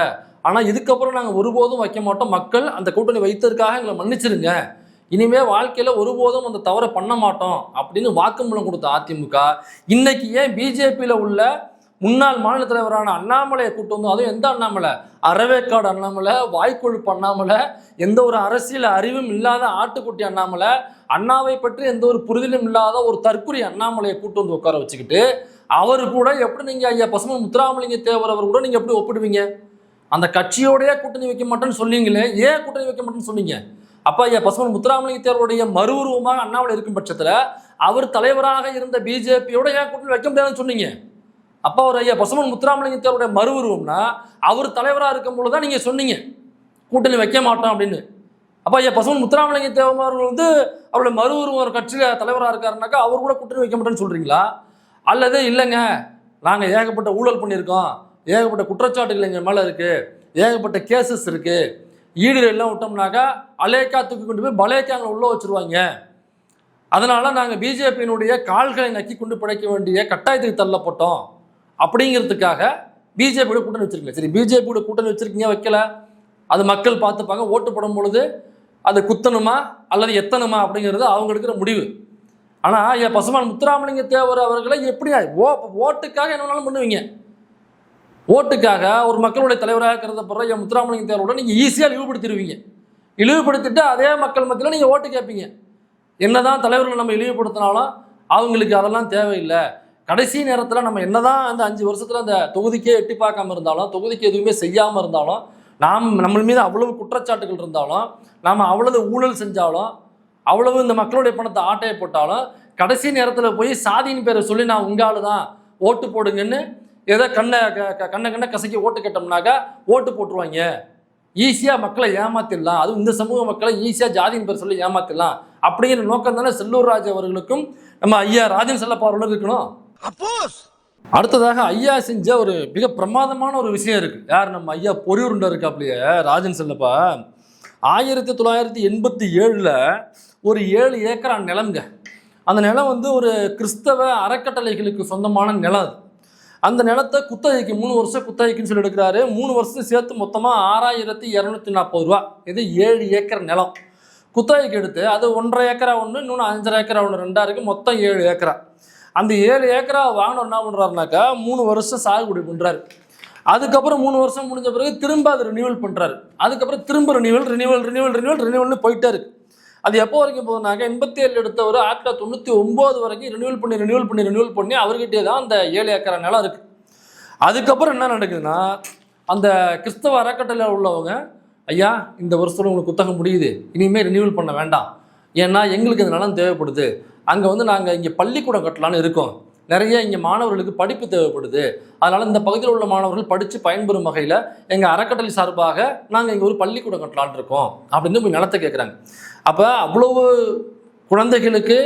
ஆனா இதுக்கப்புறம் நாங்க ஒருபோதும் வைக்க மாட்டோம். மக்கள் அந்த கூட்டணி வைத்ததற்காக எங்களை மன்னிச்சிருங்க, இனிமே வாழ்க்கையில ஒருபோதும் அந்த தவறை பண்ண மாட்டோம் அப்படின்னு வாக்குமூலம் கொடுத்த அதிமுக இன்னைக்கு ஏன் பிஜேபியில உள்ள முன்னாள் மாநில தலைவரான அண்ணாமலையை கூட்டு வந்து, அதுவும் எந்த அண்ணாமலை, அறவேக்காடு அண்ணாமலை, வாய்க்கொழுப்பு அண்ணாமலை, எந்த ஒரு அரசியல் அறிவும் இல்லாத ஆட்டுக்குட்டி அண்ணாமலை, அண்ணாவை பற்றி எந்த ஒரு புரிதலும் இல்லாத ஒரு தற்குறி அண்ணாமலையை கூட்டு வந்து உட்கார வச்சுக்கிட்டு அவரு கூட எப்படி நீங்க ஐயா பசுமன் முத்துராமலிங்க தேவர் அவர் கூட நீங்க எப்படி ஒப்பிடுவீங்க? அந்த கட்சியோடய கூட்டணி வைக்க மாட்டேன்னு சொன்னீங்களே, ஏன் கூட்டணி வைக்க மாட்டேன்னு சொன்னீங்க? அப்ப ஐயா பசுமன் முத்துராமலிங்க தேவருடைய மறு உருவமாக அண்ணாமலை இருக்கும் பட்சத்துல அவர் தலைவராக இருந்த பிஜேபியோட ஏன் கூட்டணி வைக்க முடியாதுன்னு சொன்னீங்க? அப்ப அவர் ஐயா பசுமன் முத்துராமலிங்க தேவருடைய மறு உருவம்னா அவர் தலைவராக இருக்கும் பொழுதுதான் நீங்க சொன்னீங்க கூட்டணி வைக்க மாட்டோம் அப்படின்னு. அப்ப ஐயா பசுமன் முத்துராமலிங்க தேவர்கள் வந்து அவருடைய மறு உருவம் ஒரு கட்சியில தலைவராக இருக்காருனாக்கா அவர் கூட கூட்டணி வைக்க மாட்டேன்னு சொல்றீங்களா? அல்லது இல்லைங்க நாங்கள் ஏகப்பட்ட ஊழல் பண்ணியிருக்கோம், ஏகப்பட்ட குற்றச்சாட்டுகள் எங்கள் மேலே இருக்குது, ஏகப்பட்ட கேசஸ் இருக்குது, ஈடு எல்லாம் விட்டோம்னாக்கா அலேக்கா தூக்கி கொண்டு போய் பலேக்காங்களை உள்ளே வச்சுருவாங்க, அதனால் நாங்கள் பிஜேபியினுடைய கால்களை நக்கி கொண்டு பிழைக்க வேண்டிய கட்டாயத்துக்கு தள்ளப்பட்டோம் அப்படிங்கிறதுக்காக பிஜேபியோட கூட்டணி வச்சுருக்கீங்க. சரி, பிஜேபியோட கூட்டணி வச்சுருக்கீங்க, வைக்கல, அது மக்கள் பார்த்துப்பாங்க. ஓட்டு போடும் பொழுது அது குத்தணுமா அல்லது எத்தணுமா அப்படிங்கிறது அவங்க எடுக்கிற முடிவு. ஆனால் என் பசுமான் முத்துராமலிங்க தேவர் அவர்களை எப்படி ஓட்டுக்காக என்ன வேணாலும் பண்ணுவீங்க? ஓட்டுக்காக ஒரு மக்களுடைய தலைவராக கருதப்படுற என் முத்துராமலிங்க தேவரோட நீங்கள் ஈஸியாக இழிவுபடுத்திடுவீங்க. இழிவுபடுத்திட்டு அதே மக்கள் மத்தியில் நீங்கள் ஓட்டு கேட்பீங்க. என்னதான் தலைவர்கள் நம்ம இழிவுபடுத்தினாலும் அவங்களுக்கு அதெல்லாம் தேவையில்லை. கடைசி நேரத்தில் நம்ம என்னதான் அந்த 5 வருஷத்தில் அந்த தொகுதிக்கே எட்டி பார்க்காம இருந்தாலும், தொகுதிக்கு எதுவுமே செய்யாமல் இருந்தாலும், நம்ம மீது அவ்வளவு குற்றச்சாட்டுகள் இருந்தாலும், நாம் அவ்வளவு ஊழல் செஞ்சாலும், அவ்வளவு இந்த மக்களுடைய பணத்தை ஆட்டையை போட்டாலும், கடைசி நேரத்தில் போய் சாதியின் பேரை சொல்லி நான் உங்காலு தான் ஓட்டு போடுங்கன்னு ஏதோ கண்ணை கசக்கி ஓட்டு கேட்டோம்னாக்கா ஓட்டு போட்டுருவாங்க. ஈஸியாக மக்களை ஏமாத்திடலாம், அதுவும் இந்த சமூக மக்களை ஈஸியாக ஜாதியின் பேர் சொல்லி ஏமாத்திடலாம் அப்படிங்கிற நோக்கம் தானே செல்லூர் ராஜ் அவர்களுக்கும் நம்ம ஐயா ராஜன் செல்லப்பா அவர்களும் இருக்கணும். அடுத்ததாக ஐயா செஞ்ச ஒரு மிக பிரமாதமான ஒரு விஷயம் இருக்கு. யார்? நம்ம ஐயா பொறியூருண்டா இருக்காப்லையே ராஜன் செல்லப்பா 1987 ஒரு 7 ஏக்கரா நிலம்ங்க. அந்த நிலம் வந்து ஒரு கிறிஸ்தவ அறக்கட்டளைகளுக்கு சொந்தமான நிலம். அந்த நிலத்தை குத்தகைக்கு 3 வருஷம் குத்தகைக்குன்னு சொல்லி எடுக்கிறாரு. 3 வருஷம் சேர்த்து மொத்தமாக 6240 ரூபா. இது 7 ஏக்கர் நிலம் குத்தகைக்கு எடுத்து, அது 1.5 ஏக்கரா ஒன்று, இன்னொன்று 5.5 ஏக்கரா ஒன்று, 2 இருக்குது, மொத்தம் 7 ஏக்கரா. அந்த 7 ஏக்கரா வாங்கின என்ன பண்ணுறாருனாக்கா 3 வருஷம் சாகுபடி பண்ணுறாரு. அதுக்கப்புறம் 3 வருஷம் முடிஞ்ச பிறகு திரும்ப அது ரினியூவல் பண்ணுறாரு. அதுக்கப்புறம் திரும்ப ரினியூவல்னு போயிட்டே இருக்கு. அது எப்போ வரைக்கும் போகுதுனாக்கா 87 எடுத்தவர் 1999 வரைக்கும் ரினியூவல் பண்ணி அவர்கிட்டே தான் அந்த 7 ஏக்கரா நிலம் இருக்குது. அதுக்கப்புறம் என்ன நடக்குதுன்னா, அந்த கிறிஸ்தவ அறக்கட்டளை உள்ளவங்க, ஐயா இந்த வருஷத்தில் உங்களுக்கு புத்தகம் முடியுது, இனிமேல் ரினியூவல் பண்ண வேண்டாம், ஏன்னா எங்களுக்கு அந்த நிலம் தேவைப்படுது, அங்கே வந்து நாங்கள் இங்கே பள்ளிக்கூடம் கட்டலான்னு இருக்கோம், நிறைய இங்கே மாணவர்களுக்கு படிப்பு தேவைப்படுது, அதனால் இந்த பகுதியில் உள்ள மாணவர்கள் படித்து பயன்பெறும் வகையில் எங்கள் அறக்கட்டளை சார்பாக நாங்கள் இங்கே ஒரு பள்ளிக்கூடம் கட்டலான் இருக்கோம் அப்படின்னு போய் நிலத்தை கேட்குறாங்க. அப்போ அவ்வளவு குழந்தைகளுக்கு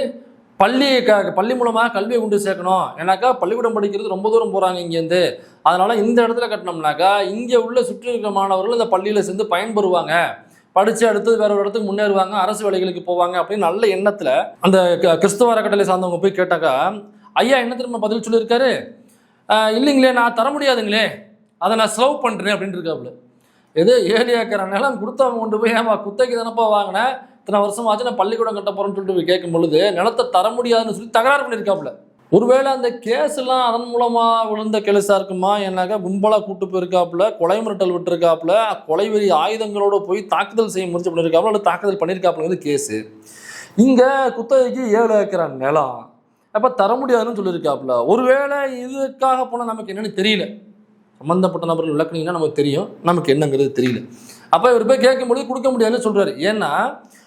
பள்ளி மூலமாக கல்வியை கொண்டு சேர்க்கணும். ஏன்னாக்கா பள்ளிக்கூடம் படிக்கிறது ரொம்ப தூரம் போகிறாங்க இங்கேருந்து, அதனால் இந்த இடத்துல கட்டினோம்னாக்கா இங்கே உள்ள சுற்றி இருக்கிற மாணவர்கள் இந்த பள்ளியில் சேர்ந்து பயன்பெறுவாங்க, படித்து அடுத்தது வேற ஒரு இடத்துக்கு முன்னேறுவாங்க, அரசு வேலைகளுக்கு போவாங்க அப்படின்னு நல்ல எண்ணத்தில் அந்த கிறிஸ்தவ அறக்கட்டளை சார்ந்தவங்க போய் கேட்டாக்கா ஐயா என்ன திரும்ப பதில் சொல்லியிருக்காரு, இல்லைங்களே நான் தர முடியாதுங்களே, அதை நான் செலவு பண்ணுறேன் அப்படின்னு இருக்காப்புல. எது 7 ஏக்கரா நிலம் கொடுத்தவங்க கொண்டு போய் ஏமா குத்தைக்கு தானப்பா வாங்கினேன், இத்தனை வருஷம் ஆச்சு நான் பள்ளிக்கூடம் கட்ட போகிறேன்னு சொல்லிட்டு போய் கேட்கும் பொழுது நிலத்தை தர முடியாதுன்னு சொல்லி தகராறு பண்ணியிருக்காப்புல. ஒருவேளை அந்த கேஸ் எல்லாம் அதன் மூலமாக விழுந்த கேஸாக இருக்குமா, ஏன்னாக்கா கும்பலாக கூட்டு போயிருக்காப்புல, கொலை மிரட்டல் விட்டுருக்காப்புல, கொலைவெறி ஆயுதங்களோடு போய் தாக்குதல் செய்ய முயற்சி பண்ணியிருக்காப்புல, அல்லது தாக்குதல் பண்ணியிருக்காப்புலங்கிறது கேஸு. இங்கே குத்தகைக்கு 7 ஏக்கரா நிலம் அப்போ தர முடியாதுன்னு சொல்லியிருக்காப்புல. ஒருவேளை இதுக்காக போனால் நமக்கு என்னன்னு தெரியல, சம்மந்தப்பட்ட நபர்கள் விளக்குனீங்கன்னா நமக்கு தெரியும், நமக்கு என்னங்கிறது தெரியல. அப்போ இவர் போய் கேட்கும்போது கொடுக்க முடியாதுன்னு சொல்கிறாரு. ஏன்னா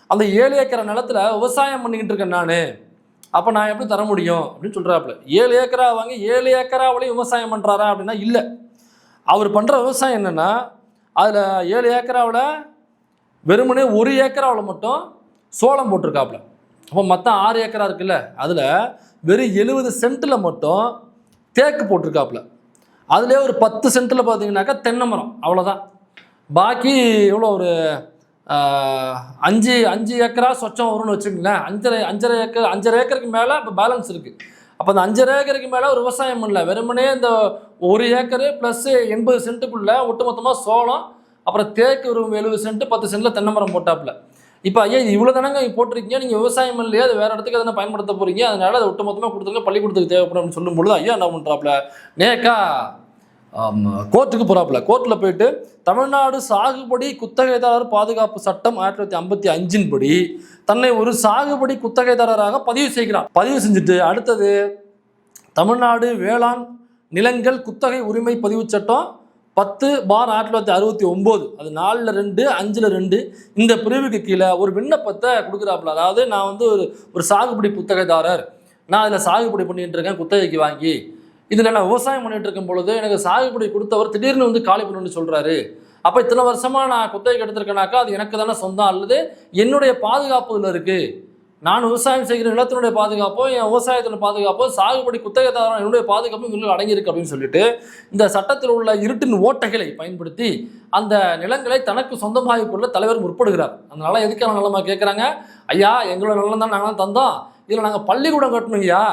அந்த 7 ஏக்கரா நிலத்தில் விவசாயம் பண்ணிக்கிட்டு இருக்கேன் நான், அப்போ நான் எப்படி தர முடியும் அப்படின்னு சொல்கிறாப்புல. 7 ஏக்கரா வாங்கி 7 ஏக்கராவிலையும் விவசாயம் பண்ணுறாரா அப்படின்னா இல்லை. அவர் பண்ணுற விவசாயம் என்னென்னா, அதில் 7 ஏக்கராவில் வெறுமனே 1 ஏக்கராவில் மட்டும் சோளம் போட்டிருக்காப்புல. அப்போ மற்ற 6 ஏக்கரா இருக்குல்ல, அதில் வெறும் 70 சென்ட்டில் மட்டும் தேக்கு போட்டிருக்காப்புல. அதுலேயே ஒரு 10 சென்ட்டில் பார்த்தீங்கன்னாக்கா தென்னை மரம், அவ்வளோதான். பாக்கி எவ்வளோ ஒரு 5 ஏக்கரா சொச்சம் வரும்னு வச்சுக்கோங்களேன். 5.5 ஏக்கருக்கு மேலே இப்போ பேலன்ஸ் இருக்குது. அப்போ அந்த 5.5 ஏக்கருக்கு மேலே ஒரு விவசாயம் பண்ணல, வெறுமனே இந்த 1 ஏக்கரு ப்ளஸ் 80 சென்ட்டுக்குள்ளே ஒட்டுமொத்தமாக சோளம், அப்புறம் தேக்கு ஒரு 70 சென்ட் 10 சென்ட்டில் தென்னை மரம் போட்டாப்புல. இப்போ ஐயா இது இவ்வளோ தானங்க போட்டிருக்கீங்க, நீங்கள் விவசாயம் இல்லையா, அது வேறு இடத்துக்கு எதனா பயன்படுத்த போகிறீங்க, அதனால் அதை ஒட்டுமொத்தமாக கொடுத்துருங்க, பள்ளிக்கூடத்துக்கு தேவைப்படும் அப்படின்னு சொல்லும்பொழுது ஐயா என்ன பண்ணுறாப்புல, நேக்கா கோர்ட்டுக்கு போகிறாப்புல. கோர்ட்டில் போயிட்டு தமிழ்நாடு சாகுபடி குத்தகைதாரர் பாதுகாப்பு சட்டம் 1955 படி தன்னை ஒரு சாகுபடி குத்தகைதாரராக பதிவு செய்கிறார். பதிவு செஞ்சுட்டு அடுத்தது தமிழ்நாடு வேளாண் நிலங்கள் குத்தகை உரிமை பதிவு சட்டம் 10/1969, அது 4/2 5/2 இந்த பிரிவுக்கு கீழே ஒரு விண்ணப்பத்தை கொடுக்குறாப்புல. அதாவது நான் வந்து ஒரு சாகுபடி குத்தகைதாரர், நான் அதில் சாகுபடி பண்ணிட்டு இருக்கேன் குத்தகைக்கு வாங்கி, இதில் நான் விவசாயம் பண்ணிட்டு இருக்கும் பொழுது எனக்கு சாகுபடி கொடுத்தவர் திடீர்னு வந்து காலி பண்ணணும்னு சொல்கிறாரு. அப்போ இத்தனை வருஷமாக நான் குத்தகைக்கு எடுத்திருக்கேனாக்கா அது எனக்கு தானே சொந்தம், அல்லது என்னுடைய பாதுகாப்பு இதில் இருக்குது. நான் விவசாயம் செய்கிற நிலத்தினுடைய பாதுகாப்போ என் விவசாயத்தினுடைய பாதுகாப்போ சாகுபடி குத்தகைதாரன் என்னுடைய பாதுகாப்பும் இதில் அடங்கியிருக்கு அப்படின்னு சொல்லிட்டு இந்த சட்டத்தில் உள்ள இருட்டின் ஓட்டைகளை பயன்படுத்தி அந்த நிலங்களை தனக்கு சொந்தமாக கொள்ள தலைவர் முற்படுகிறார். அதனால எதுக்கான நிலமா கேட்குறாங்க, ஐயா எங்களோட நிலம் தான் நாங்கள் தந்தோம், இதில் நாங்கள் பள்ளிக்கூடம் கட்டணுங்கய்யா,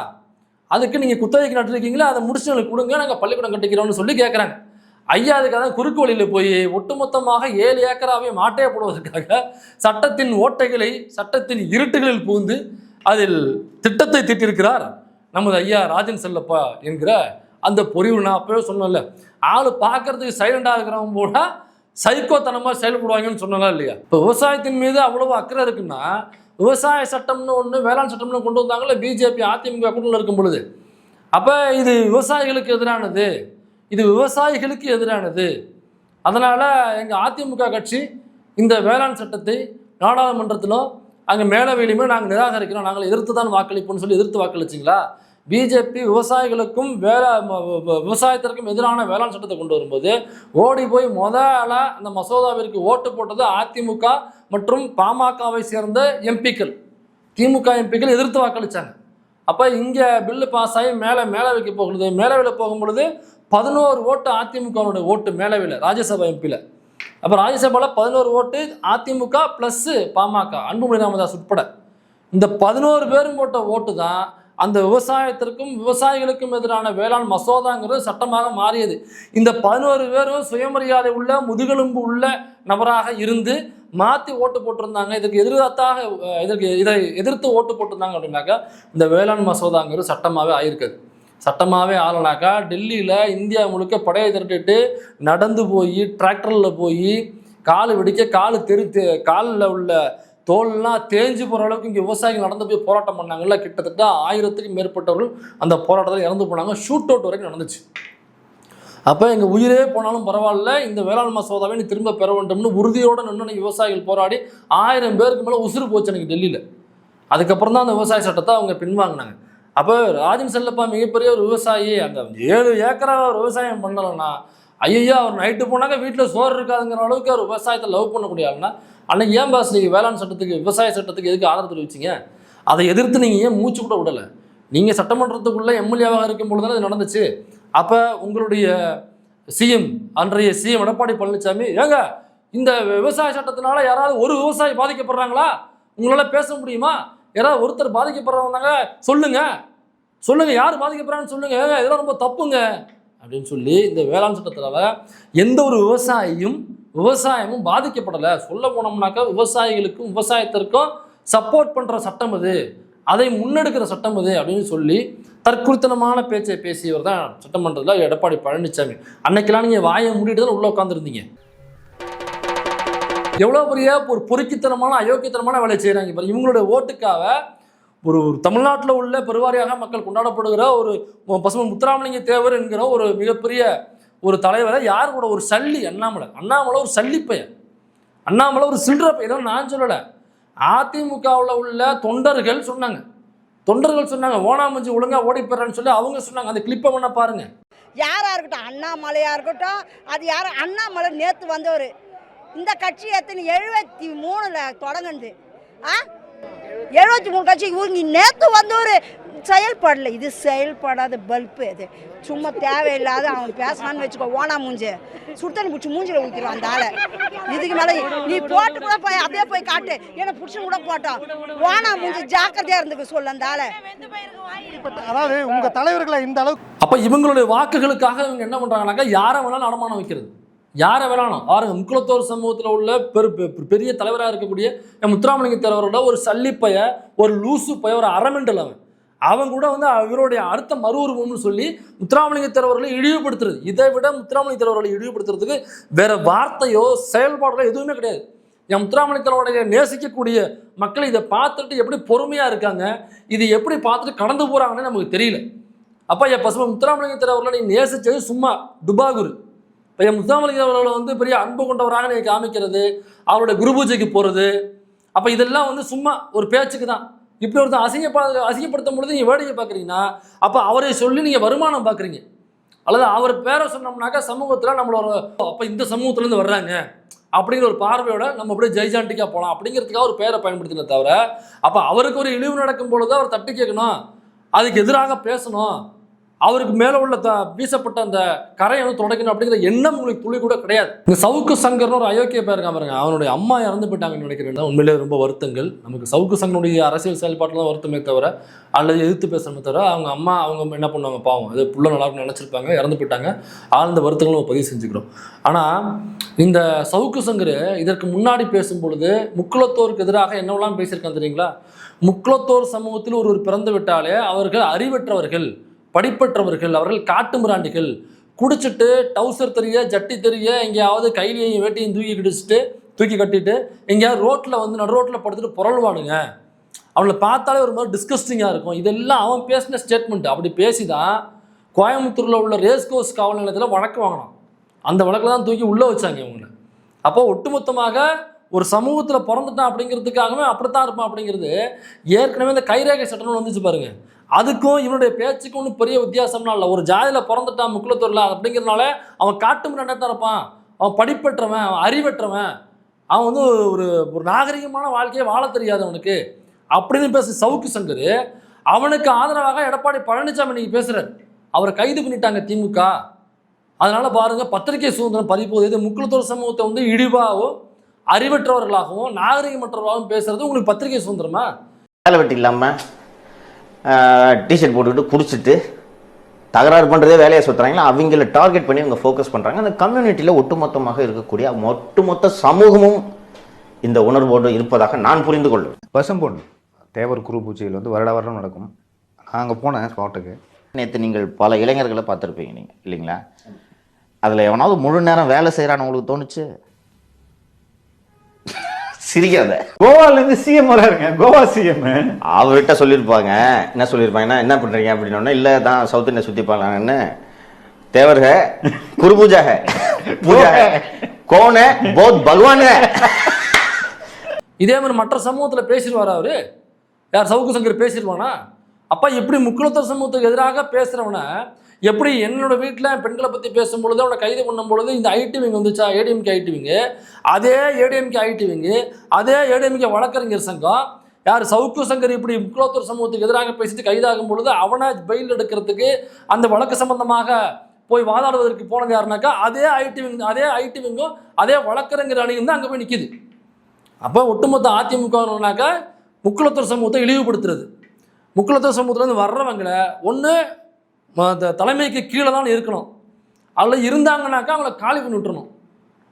அதுக்கு நீங்கள் குத்தகைக்கு நட்டுருக்கீங்களா, அதை முடிச்சு எங்களுக்கு கொடுங்க, நாங்கள் பள்ளிக்கூடம் கட்டிக்கிறோம்னு சொல்லி கேட்குறாங்க. ஐயா அதுக்காக குறுக்கு வழியில் போய் ஒட்டுமொத்தமாக 7 ஏக்கராவே மாட்டையை போடுவதற்காக சட்டத்தின் ஓட்டைகளை சட்டத்தின் இருட்டுகளில் புகுந்து அதில் திட்டத்தை தீட்டியிருக்கிறார் நமது ஐயா ராஜன் செல்லப்பா என்கிற அந்த பொறிவு. நான் அப்பவே சொன்னேன்ல, ஆள் பார்க்கறதுக்கு சைலண்டாக இருக்கிறவங்க கூட சைக்கோத்தனமாக செயல்படுவாங்கன்னு சொன்னலாம் இல்லையா. இப்போ விவசாயத்தின் மீது அவ்வளவு அக்கறை இருக்குன்னா விவசாய சட்டம்னு ஒன்று வேளாண் சட்டம்னு கொண்டு வந்தாங்கல்ல பிஜேபி அதிமுக கூட்டணியில் இருக்கும் பொழுது, அப்போ இது விவசாயிகளுக்கு எதிரானது, இது விவசாயிகளுக்கு எதிரானது. அதனால் எங்கள் அதிமுக கட்சி இந்த வேளாண் சட்டத்தை நாடாளுமன்றத்திலும் அங்கே மேலவையிலுமே நாங்கள் நிராகரிக்கிறோம், நாங்கள் எதிர்த்து தான் வாக்களிப்போம்னு சொல்லி எதிர்த்து வாக்களிச்சிங்களா. பிஜேபி விவசாயிகளுக்கும் விவசாயத்திற்கும் எதிரான வேளாண் சட்டத்தை கொண்டு வரும்போது ஓடி போய் முதல்ல அந்த மசோதாவிற்கு ஓட்டு போட்டது அதிமுக மற்றும் பாமகவை சேர்ந்த எம்பிக்கள். திமுக எம்பிக்கள் எதிர்த்து வாக்களித்தாங்க. அப்போ இங்கே பில்லு பாஸ் ஆகி மேலவைக்கு போகுது. மேலவையில் போகும்பொழுது 11 ஓட்டு அதிமுகவுடைய ஓட்டு மேலவையில் ராஜ்யசபா எம்பியில். அப்போ ராஜ்யசபாவில் 11 ஓட்டு அதிமுக ப்ளஸ் பாமக அன்புமணி ராமதாஸ் உட்பட இந்த 11 பேரும் போட்ட ஓட்டு தான் அந்த விவசாயத்திற்கும் விவசாயிகளுக்கும் எதிரான வேளாண் மசோதாங்கிறது சட்டமாக மாறியது. இந்த 11 பேரும் சுயமரியாதை உள்ள முதுகெலும்பு உள்ள நபராக இருந்து மாற்றி ஓட்டு போட்டிருந்தாங்க. இதை எதிர்த்து ஓட்டு போட்டிருந்தாங்க அப்படின்னாக்கா இந்த வேளாண் மசோதாங்கிறது சட்டமாகவே ஆயிருக்காது. சட்டமாகவே ஆகலைனாக்கா டெல்லியில் இந்தியா முழுக்க படையை திரட்டிட்டு நடந்து போய் டிராக்டரில் போய் கால் வெடிக்க காலில் உள்ள தோல்லாம் தேஞ்சு போகிற அளவுக்கு இங்கே விவசாயிகள் நடந்து போய் போராட்டம் பண்ணாங்கல்ல. கிட்டத்தட்ட 1000க்கும் மேற்பட்டவர்கள் அந்த போராட்டத்தில் இறந்து போனாங்க. ஷூட் அவுட் வரைக்கும் நடந்துச்சு. அப்போ எங்கள் உயிரே போனாலும் பரவாயில்ல, இந்த வேளாண் மசோதாவை நீ திரும்ப பெற வேண்டும்னு உறுதியோடு நின்று விவசாயிகள் போராடி 1000 பேருக்கு மேலே உசுறு போச்சு எனக்கு டெல்லியில். அதுக்கப்புறம் தான் அந்த விவசாய சட்டத்தை அவங்க பின்வாங்கினாங்க. அப்போ ராஜன் செல்லப்பா மிகப்பெரிய ஒரு விவசாயி, அந்த 7 ஏக்கரா அவர் விவசாயம் பண்ணலைன்னா ஐயா அவர் நைட்டு போனாக்க வீட்டில் சோறு இருக்காதுங்கிற அளவுக்கு அவர் விவசாயத்தை லவ் பண்ணக்கூடிய ஆளுனா அன்னைக்கு ஏன் பாஸ் நீங்கள் வேளாண் சட்டத்துக்கு விவசாய சட்டத்துக்கு எதுக்கு ஆதரவு தெரிவிச்சிங்க? அதை எதிர்த்து நீங்கள் ஏன் மூச்சு கூட விடலை? நீங்கள் சட்டமன்றத்துக்குள்ளே எம்எல்ஏவாக இருக்கும் பொழுது தானே இது நடந்துச்சு. அப்போ உங்களுடைய அன்றைய சிஎம் எடப்பாடி பழனிசாமி, ஏங்க இந்த விவசாய சட்டத்தினால யாராவது ஒரு விவசாயி பாதிக்கப்படுறாங்களா, உங்களால் பேச முடியுமா? யாராவது ஒருத்தர் பாதிக்கப்படுறவங்க சொல்லுங்க யார் பாதிக்கப்படுறாங்கன்னு சொல்லுங்க, ஏங்க இதெல்லாம் ரொம்ப தப்புங்க அப்படின்னு சொல்லி இந்த வேளாண் சட்டத்தினால எந்த ஒரு விவசாயமும் பாதிக்கப்படலை. சொல்ல போனோம்னாக்கா விவசாயிகளுக்கும் விவசாயத்திற்கும் சப்போர்ட் பண்ணுற சட்டம் அது, அதை முன்னெடுக்கிற சட்டம் அது அப்படின்னு சொல்லி தற்குறித்தனமான பேச்சை பேசியவர் தான் சட்டமன்றத்தில் எடப்பாடி பழனிசாமி. அன்னைக்கெல்லாம் நீங்கள் வாயை மூடிட்டு தான் உள்ளே உட்காந்துருந்தீங்க. எவ்வளோ பெரிய ஒரு பொறுக்கித்தனமான அயோக்கியத்தனமான வேலை செய்கிறாங்க. இப்போ இவங்களுடைய ஓட்டுக்காக ஒரு தமிழ்நாட்டில் உள்ள பெருவாரியாக மக்கள் கொண்டாடப்படுகிற ஒரு பசுமை முத்துராமலிங்க தேவர் என்கிற ஒரு மிகப்பெரிய ஒரு தலைவரை யார் கூட ஒரு சல்லி அண்ணாமலை ஒரு சல்லிப்பையன், அண்ணாமலை ஒரு சில்லற பையன். நான் சொல்லலை, அதிமுகவில் உள்ள தொண்டர்கள் சொன்னாங்க ஓனாமஞ்சி ஒழுங்கா ஓடி போயிடறான்னு சொல்லி அவங்க சொன்னாங்க. அந்த கிளிப்பை வேணா பாருங்க. யாரா இருக்கட்டும், அண்ணாமலையா இருக்கட்டும், அது யார் அண்ணாமலை நேற்று வந்தவர். இந்த கட்சி எத்தனை 73ல் தொடங்குது. 73 கட்சி இவங்க நேற்று வந்தவர் செயல்படல. இது செயல்படாத பல்பு. அது சும்மா தேவையில்லாத அவன் பேசலான்னு வச்சுக்கோ. ஓனா மூஞ்சி சுடுதண்ணி பிடிச்சி மூஞ்சில் ஊற்றிடுவான் அந்த ஆளை. இதுக்கு மேலே நீ போட்டு கூட போய் அப்படியே போய் காட்டு. ஏன்னா பிடிச்சும் கூட போட்டோம். ஓனா மூஞ்சி ஜாக்கிரதையாக இருந்துக்க சொல்லு அந்த ஆளை. அதாவது உங்க தலைவர்களை இந்த அளவுக்கு அப்போ இவங்களுடைய வாக்குகளுக்காக இவங்க என்ன பண்ணுறாங்கனாக்கா யாரை வேணாலும் அடமானம் வைக்கிறது, யாரை வேணாலும். பாருங்க, முக்குலத்தோர் சமூகத்தில் உள்ள பெரிய தலைவராக இருக்கக்கூடிய முத்துராமலிங்க தேவரோட ஒரு சல்லிப்பைய, ஒரு லூசு பைய, ஒரு அரமெண்டல் அவன் கூட வந்து அவருடைய அடுத்த மறு உருவம்னு சொல்லி முத்துராமலிங்க தேவர்களை இழிவுபடுத்துறது. இதை விட முத்துராமலிங்க தேவர்களை இழிவுபடுத்துறதுக்கு வேற வார்த்தையோ செயல்பாடுகளோ எதுவுமே கிடையாது. என் முத்துராமலிங்க தேவருடைய நேசிக்கக்கூடிய மக்கள் இதை பார்த்துட்டு எப்படி பொறுமையாக இருக்காங்க, இது எப்படி பார்த்துட்டு கடந்து போகிறாங்கன்னு நமக்கு தெரியல. அப்போ என் பசுமை முத்துராமலிங்க தேவர்களை நீ நேசித்தது சும்மா டுபாகுரு. இப்போ என் முத்துராமலிங்க தேவர்களை வந்து பெரிய அன்பு கொண்டவராக நீ காமிக்கிறது, அவருடைய குரு பூஜைக்கு போகிறது, அப்போ இதெல்லாம் வந்து சும்மா ஒரு பேச்சுக்கு தான். இப்படி ஒருத்தர் அசிங்கப்படுத்தும் பொழுது நீங்கள் வேடிக்கை பார்க்குறீங்கன்னா அப்போ அவரை சொல்லி நீங்கள் வருமானம் பார்க்குறீங்க. அல்லது அவர் பேரை சொன்னோம்னாக்கா சமூகத்தில் நம்மளோட அப்போ இந்த சமூகத்துலேருந்து வர்றாங்க அப்படிங்கிற ஒரு பார்வையோட நம்ம அப்படியே ஜெய்ஜாண்டிக்காக போகலாம் அப்படிங்கிறதுக்காக ஒரு பேரை பயன்படுத்தின தவிர, அப்போ அவருக்கு ஒரு இழிவு நடக்கும் பொழுது அவர் தட்டி கேட்கணும், அதுக்கு எதிராக பேசணும், அவருக்கு மேலே உள்ள வீசப்பட்ட அந்த கரையை வந்து தொடக்கணும் அப்படிங்கிற எண்ணம் உங்களுக்கு துளி கூட கிடையாது. இந்த சவுக்கு சங்கர்னு ஒரு அயோக்கிய பேர் இருக்கான் பாருங்க, அவனுடைய அம்மா இறந்து போயிட்டாங்கன்னு நினைக்கிறேன். உண்மையிலேயே ரொம்ப வருத்தங்கள். நமக்கு சவுக்கு சங்கனுடைய அரசியல் செயல்பாட்டில் தான் வருத்தமே தவிர அல்லது எதிர்த்து பேசணுமே தவிர அவங்க அம்மா அவங்க என்ன பண்ணுவாங்க பாவம், அது புள்ள நல்லா இருக்குன்னு நினச்சிருப்பாங்க, இறந்து போயிட்டாங்க. ஆழ்ந்த வருத்தங்களும் நம்ம பதிவு செஞ்சுக்கிறோம். ஆனால் இந்த சவுக்கு சங்கர் இதற்கு முன்னாடி பேசும்பொழுது முக்குலத்தோருக்கு எதிராக என்னவெல்லாம் பேசியிருக்காங்க தெரியுங்களா? முக்குலத்தோர் சமூகத்தில் ஒரு பிறந்து விட்டாலே அவர்கள் அறிவற்றவர்கள், படிப்பற்றவர்கள், அவர்கள் காட்டு மிராண்டிகள், குடிச்சிட்டு டவுசர் தெரிய ஜட்டி தெரிய எங்கேயாவது கையிலையும் வேட்டையும் தூக்கி கட்டிட்டு எங்கேயாவது ரோட்டில் வந்து நடு ரோட்டில் படுத்துட்டு புரள்வானுங்க, அவளை பார்த்தாலே ஒரு மாதிரி டிஸ்கஸ்டிங்காக இருக்கும். இதெல்லாம் அவன் பேசின ஸ்டேட்மெண்ட். அப்படி பேசிதான் கோயம்புத்தூரில் உள்ள ரேஸ்கோர்ஸ் காவல் நிலையத்தில் வழக்கு வாங்கினான். அந்த வழக்கில் தான் தூக்கி உள்ளே வச்சாங்க இவங்களை. அப்போ ஒட்டுமொத்தமாக ஒரு சமூகத்தில் பிறந்துட்டான் அப்படிங்கிறதுக்காகவே அப்படித்தான் இருப்பான் அப்படிங்கிறது. ஏற்கனவே இந்த கைரேகை சட்டம்னு வந்துச்சு பாருங்க, அதுக்கும் இவனுடைய பேச்சுக்கும் ஒன்றும் பெரிய வித்தியாசம்னா இல்லை. ஒரு ஜாதியில் பிறந்துட்டான் முக்குலத்தூரில் அப்படிங்கிறதுனால அவன் காட்டு முன்னாடி தான் இருப்பான், அவன் படிப்பற்றவன், அவன் அறிவற்றவன், அவன் வந்து ஒரு நாகரிகமான வாழ்க்கையை வாழ தெரியாது அவனுக்கு அப்படின்னு பேச சவுக்கு சங்கர் அவனுக்கு ஆதரவாக எடப்பாடி பழனிசாமி இன்னைக்கு பேசுகிறார். அவரை கைது பண்ணிட்டாங்க திமுக. அதனால பாருங்க, பத்திரிகை சுதந்திரம் பறிப்போது. இது முக்குலத்தோர் சமூகத்தை வந்து இழிவாகவும் அறிவற்றவர்களாகவும் நாகரிகமற்றவர்களாகவும் பேசுறது உங்களுக்கு பத்திரிகை சுதந்திரமா? வேலை வெட்டி இல்லாமல் டிஷர்ட் போட்டுக்கிட்டு குடிச்சிட்டு தகராறு பண்ணுறதே வேலையை சுற்றுறாங்களா, அவங்கள டார்கெட் பண்ணி அவங்க ஃபோக்கஸ் பண்ணுறாங்க. அந்த கம்யூனிட்டியில் ஒட்டுமொத்தமாக இருக்கக்கூடிய ஒட்டுமொத்த சமூகமும் இந்த உணர்வோடு இருப்பதாக நான் புரிந்து கொள்வேன். பசும்பொன் தேவர் குரு பூஜையில் வந்து வருட வருடம் நடக்கும். நாங்கள் போனேன் ஸ்பாட்டுக்கு. நேற்று நீங்கள் பல இளைஞர்களை பார்த்துருப்பீங்க நீங்கள் இல்லைங்களா? அதில் எவனாவது முழு நேரம் வேலை செய்கிறான்னு உங்களுக்கு தோணுச்சு? சிரிக்காத. கோவாலேருந்து சிஎம் வராருங்க, கோவா சிஎம். அவர்கிட்ட சொல்லியிருப்பாங்க, என்ன சொல்லியிருப்பாங்கன்னா என்ன பண்ணுறீங்க அப்படின்னா, இல்லை தான் சவுத் இந்தியா சுற்றி பார்க்கலான்னு. தேவர்க குரு பூஜா ஹை, பூஜா ஹை, கோன் ஹை, போத் பகவான் ஹை. இதே மாதிரி மற்ற சமூகத்தில் பேசிடுவார் அவரு. யார் சவுக்கு சங்கர் பேசிடுவானா? அப்போ எப்படி முக்குலத்தோர் சமூகத்துக்கு எதிராக பேசுகிறவனை எப்படி என்னோட வீட்டில் பெண்களை பற்றி பேசும்பொழுது அவனை கைது பண்ணும் பொழுது இந்த ஐடி விங் வந்துச்சா, ஏடிஎம்கே ஐடி விங்கு, அதே ஏடிஎம்கே ஐடி விங்கு, அதே ஏடிஎம்கே வழக்கறிஞர் சங்கம், யார் சவுக்கு சங்கர் இப்படி முக்குலத்தோர் சமூகத்துக்கு எதிராக பேசிட்டு கைதாகும் பொழுது அவனை பெயில் எடுக்கிறதுக்கு அந்த வழக்கு சம்பந்தமாக போய் வாதாடுவதற்கு போனது யாருனாக்கா அதே ஐடி விங்கும் அதே வழக்கறிஞர் அணியும் தான் அங்கே போய் நிற்கிது. அப்போ ஒட்டுமொத்த அதிமுகனாக்கா முக்குலத்தோர் சமூகத்தை இழிவுபடுத்துறது. முக்குலத்தோர் சமூகத்துலேருந்து வர்றவங்களை ஒன்று தலைமைக்கு கீழே தான் இருக்கணும், அதில் இருந்தாங்கன்னாக்கா அவங்கள காலி பண்ணி விட்டுறணும்.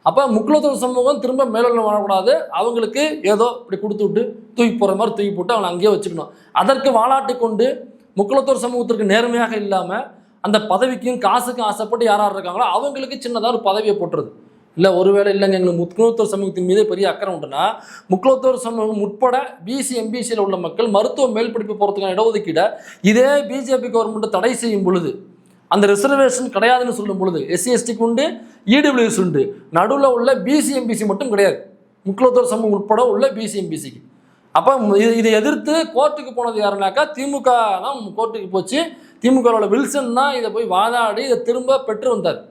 அப்போ முக்குலத்தோர் சமூகம் திரும்ப மேலே வரக்கூடாது, அவங்களுக்கு ஏதோ இப்படி கொடுத்து விட்டு தூக்கி போகிற மாதிரி தூக்கி போட்டு அவங்களை அங்கேயே வச்சுக்கணும். அதற்கு வாலாட்டி கொண்டு முக்குலத்தோர் சமூகத்திற்கு நேர்மையாக இல்லாமல் அந்த பதவிக்கும் காசுக்கும் ஆசைப்பட்டு யார் இருக்காங்களோ அவங்களுக்கு சின்னதாக ஒரு பதவியை போட்டுறது. இல்லை ஒருவேளை இல்லைங்க எங்களுக்கு முக்குலத்தோர் சமூகத்தின் மீது பெரிய அக்கறை உண்டுன்னா முக்குலத்தோர் சமூகம் உட்பட பிசி எம்பிசியில் உள்ள மக்கள் மருத்துவ மேல் படிப்பு போகிறதுக்கான இடஒதுக்கீடை இதே பிஜேபி கவர்மெண்ட்டை தடை செய்யும் பொழுது, அந்த ரிசர்வேஷன் கிடையாதுன்னு சொல்லும் பொழுது, எஸ்சி/எஸ்டிக்கு உண்டு, இடபிள்யூஎஸ் உண்டு, நடுவில் உள்ள பிசி எம்பிசி மட்டும் கிடையாது, முக்குலத்தோர் சமூகம் உட்பட உள்ள பிசி எம்பிசிக்கு. அப்போ இதை எதிர்த்து கோர்ட்டுக்கு போனது யாருனாக்கா திமுக தான் கோர்ட்டுக்கு போச்சு. திமுகவோட வில்சன் தான் இதை போய் வாதாடி இதை திரும்ப பெற்று வந்தார்.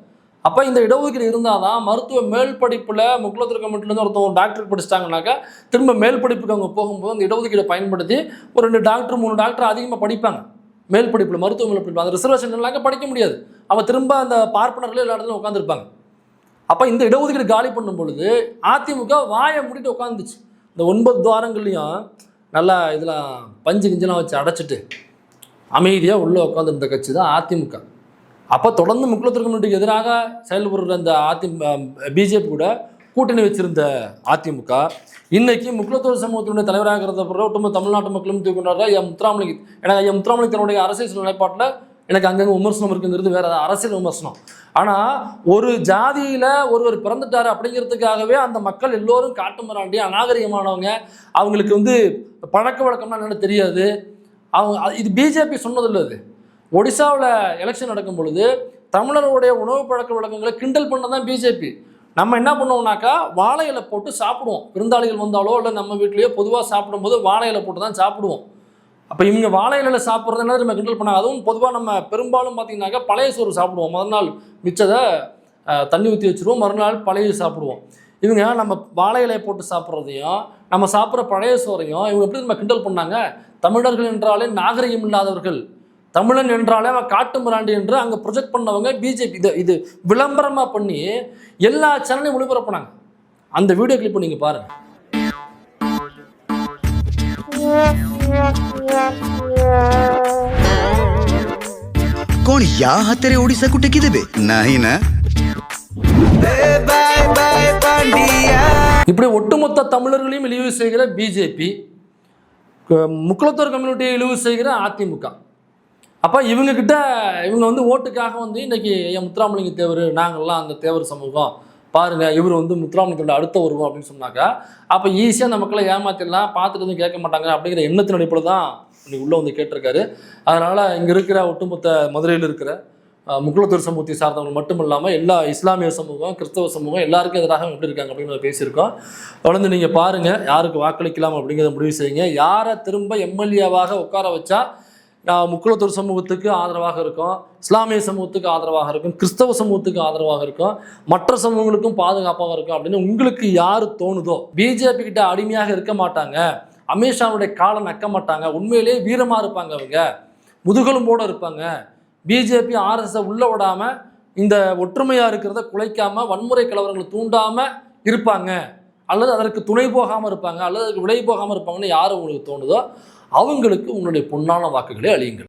அப்போ இந்த இடஒதுக்கீடு இருந்தால் தான் மருத்துவ மேல் படிப்பில் முக்குலத்தூர் கமிட்டிலேருந்து ஒருத்தவங்க டாக்டருக்கு படிச்சிட்டாங்கனாக்கா திரும்ப மேல் படிப்புக்கு அவங்க போகும்போது அந்த இடஒதுக்கீடை பயன்படுத்தி ஒரு 2 டாக்டர் 3 டாக்டர் அதிகமாக படிப்பாங்க மேல் படிப்பில், மருத்துவ மேல் படிப்பு. அந்த ரிசர்வேஷன்லாங்க படிக்க முடியாது, அவன் திரும்ப அந்த பார்ப்பனர்கள் எல்லா இடத்துலையும் உட்காந்துருப்பாங்க. அப்போ இந்த இடஒதுக்கீடு காலி பண்ணும் பொழுது அதிமுக வாயை மூடிட்டு உட்காந்துச்சு. இந்த 9 துவாரங்கள்லையும் நல்லா இதில் பஞ்சு கிஞ்செல்லாம் வச்சு அடைச்சிட்டு அமைதியாக உள்ளே உட்காந்துருந்த கட்சி தான் அதிமுக. அப்போ தொடர்ந்து முக்குலத்தூர் கம்யூனிட்டிக்கு எதிராக செயல்படுற அந்த பிஜேபி கூட கூட்டணி வச்சிருந்த அதிமுக இன்னைக்கு முக்குலத்தூர் சமூகத்தினுடைய தலைவராக இருந்தப்போ ஒட்டுமொத்த தமிழ்நாட்டு மக்களும் தூக்கி கொண்டாடுற ஐயா முத்துராமலிங்க. ஏன்னா ஐயா முத்துராமலிங்க தன்னுடைய அரசியல் நிலைப்பாட்டில் எனக்கு அங்கங்கே விமர்சனம் இருக்குங்கிறது வேற அரசியல் விமர்சனம். ஆனால் ஒரு ஜாதியில் ஒருவர் பிறந்துட்டாரு அப்படிங்கிறதுக்காகவே அந்த மக்கள் எல்லோரும் காட்டு மிராண்டி அநாகரிகமானவங்க, அவங்களுக்கு வந்து பழக்க வழக்கம்னா என்னன்னு தெரியாது. அவங்க இது பிஜேபி சொன்னதில்லை. அது ஒடிசாவில் எலெக்ஷன் நடக்கும் பொழுது தமிழருடைய உணவு பழக்க வழக்கங்களை கிண்டல் பண்ண தான் பிஜேபி. நம்ம என்ன பண்ணுவோம்னாக்கா வாழை இலை போட்டு சாப்பிடுவோம். விருந்தாளிகள் வந்தாலோ இல்லை நம்ம வீட்லேயோ பொதுவாக சாப்பிடும்போது வாழை இலை போட்டு தான் சாப்பிடுவோம். அப்போ இவங்க வாழை இலையில் சாப்பிட்றது என்ன நம்ம கிண்டல் பண்ணாங்க. அதுவும் பொதுவாக நம்ம பெரும்பாலும் பார்த்தீங்கன்னாக்கா பழைய சோறு சாப்பிடுவோம். முதல் நாள் மிச்சதை தண்ணி ஊற்றி வச்சுருவோம், மறுநாள் பழைய சாப்பிடுவோம். இவங்க நம்ம வாழை இலையை போட்டு சாப்பிட்றதையும் நம்ம சாப்பிட்ற பழைய சோறையும் இவங்க எப்படி நம்ம கிண்டல் பண்ணாங்க. தமிழர்கள் என்றாலே நாகரிகம் இல்லாதவர்கள், தமிழன் என்றாலே அவன் காட்டு மிராண்டி என்று அங்கே ப்ரொஜெக்ட் பண்ணவங்க பிஜேபி. இது விளம்பரமாக பண்ணி எல்லா சேனலையும் ஒளிபரப்புனாங்க. அந்த வீடியோ கிளிப் நீங்கள் பாருங்க. कोण या हातेरे ओडिसा कुठे की देबे नाही ना. இப்படி ஒட்டுமொத்த தமிழர்களையும் இழிவு செய்கிற பிஜேபி, முக்குலத்தூர் கம்யூனிட்டியை இழிவு செய்கிற அதிமுக. அப்போ இவங்கக்கிட்ட இவங்க வந்து ஓட்டுக்காக வந்து இன்றைக்கி என் முத்துராமலிங்க தேவர், நாங்கள்லாம் அந்த தேவர் சமூகம், பாருங்கள் இவர் வந்து முத்துராமலிங்கத்தோட அடுத்த வருவோம் அப்படின்னு சொன்னாக்கா அப்போ ஈஸியாக அந்த மக்களை ஏமாத்திடலாம், பார்த்துட்டு வந்து கேட்க மாட்டாங்க அப்படிங்கிற எண்ணத்தின் அடிப்படையில் தான் இன்னைக்கு உள்ளே வந்து கேட்டிருக்காரு. அதனால் இங்கே இருக்கிற ஒட்டுமொத்த மதுரையில் இருக்கிற முக்குலத்தூர் சமூகத்தை சார்ந்தவங்க மட்டும் இல்லாமல் எல்லா இஸ்லாமிய சமூகம், கிறிஸ்தவ சமூகம் எல்லாருக்கும் எதிராக எப்படி இருக்காங்க அப்படின்னு பேசியிருக்கோம். தொடர்ந்து நீங்கள் பாருங்கள், யாருக்கு வாக்களிக்கலாம் அப்படிங்கிறத முடிவு செய்யுங்க. யாரை திரும்ப எம்எல்ஏவாக உட்கார வச்சா முக்குலத்தூர் சமூகத்துக்கு ஆதரவாக இருக்கும், இஸ்லாமிய சமூகத்துக்கு ஆதரவாக இருக்கும், கிறிஸ்தவ சமூகத்துக்கு ஆதரவாக இருக்கும், மற்ற சமூகங்களுக்கும் பாதுகாப்பாக இருக்கும் அப்படின்னு உங்களுக்கு யார் தோணுதோ. பிஜேபி கிட்ட அடிமையாக இருக்க மாட்டாங்க, அமித்ஷாவுடைய காலை நக்க மாட்டாங்க, உண்மையிலேயே வீரமாக இருப்பாங்க, அவங்க முதுகெலும்போடு இருப்பாங்க, பிஜேபி ஆர்எஸ்எஸ் உள்ள விடாமல் இந்த ஒற்றுமையாக இருக்கிறத குலைக்காமல் வன்முறை கலவரங்களை தூண்டாமல் இருப்பாங்க, அல்லது அதற்கு துணை போகாமல் இருப்பாங்க, அல்லது அதற்கு விலை போகாமல் இருப்பாங்கன்னு யார் உங்களுக்கு தோணுதோ அவங்களுக்கு உங்களுடைய பொன்னான வாக்குகளை அளியுங்கள்.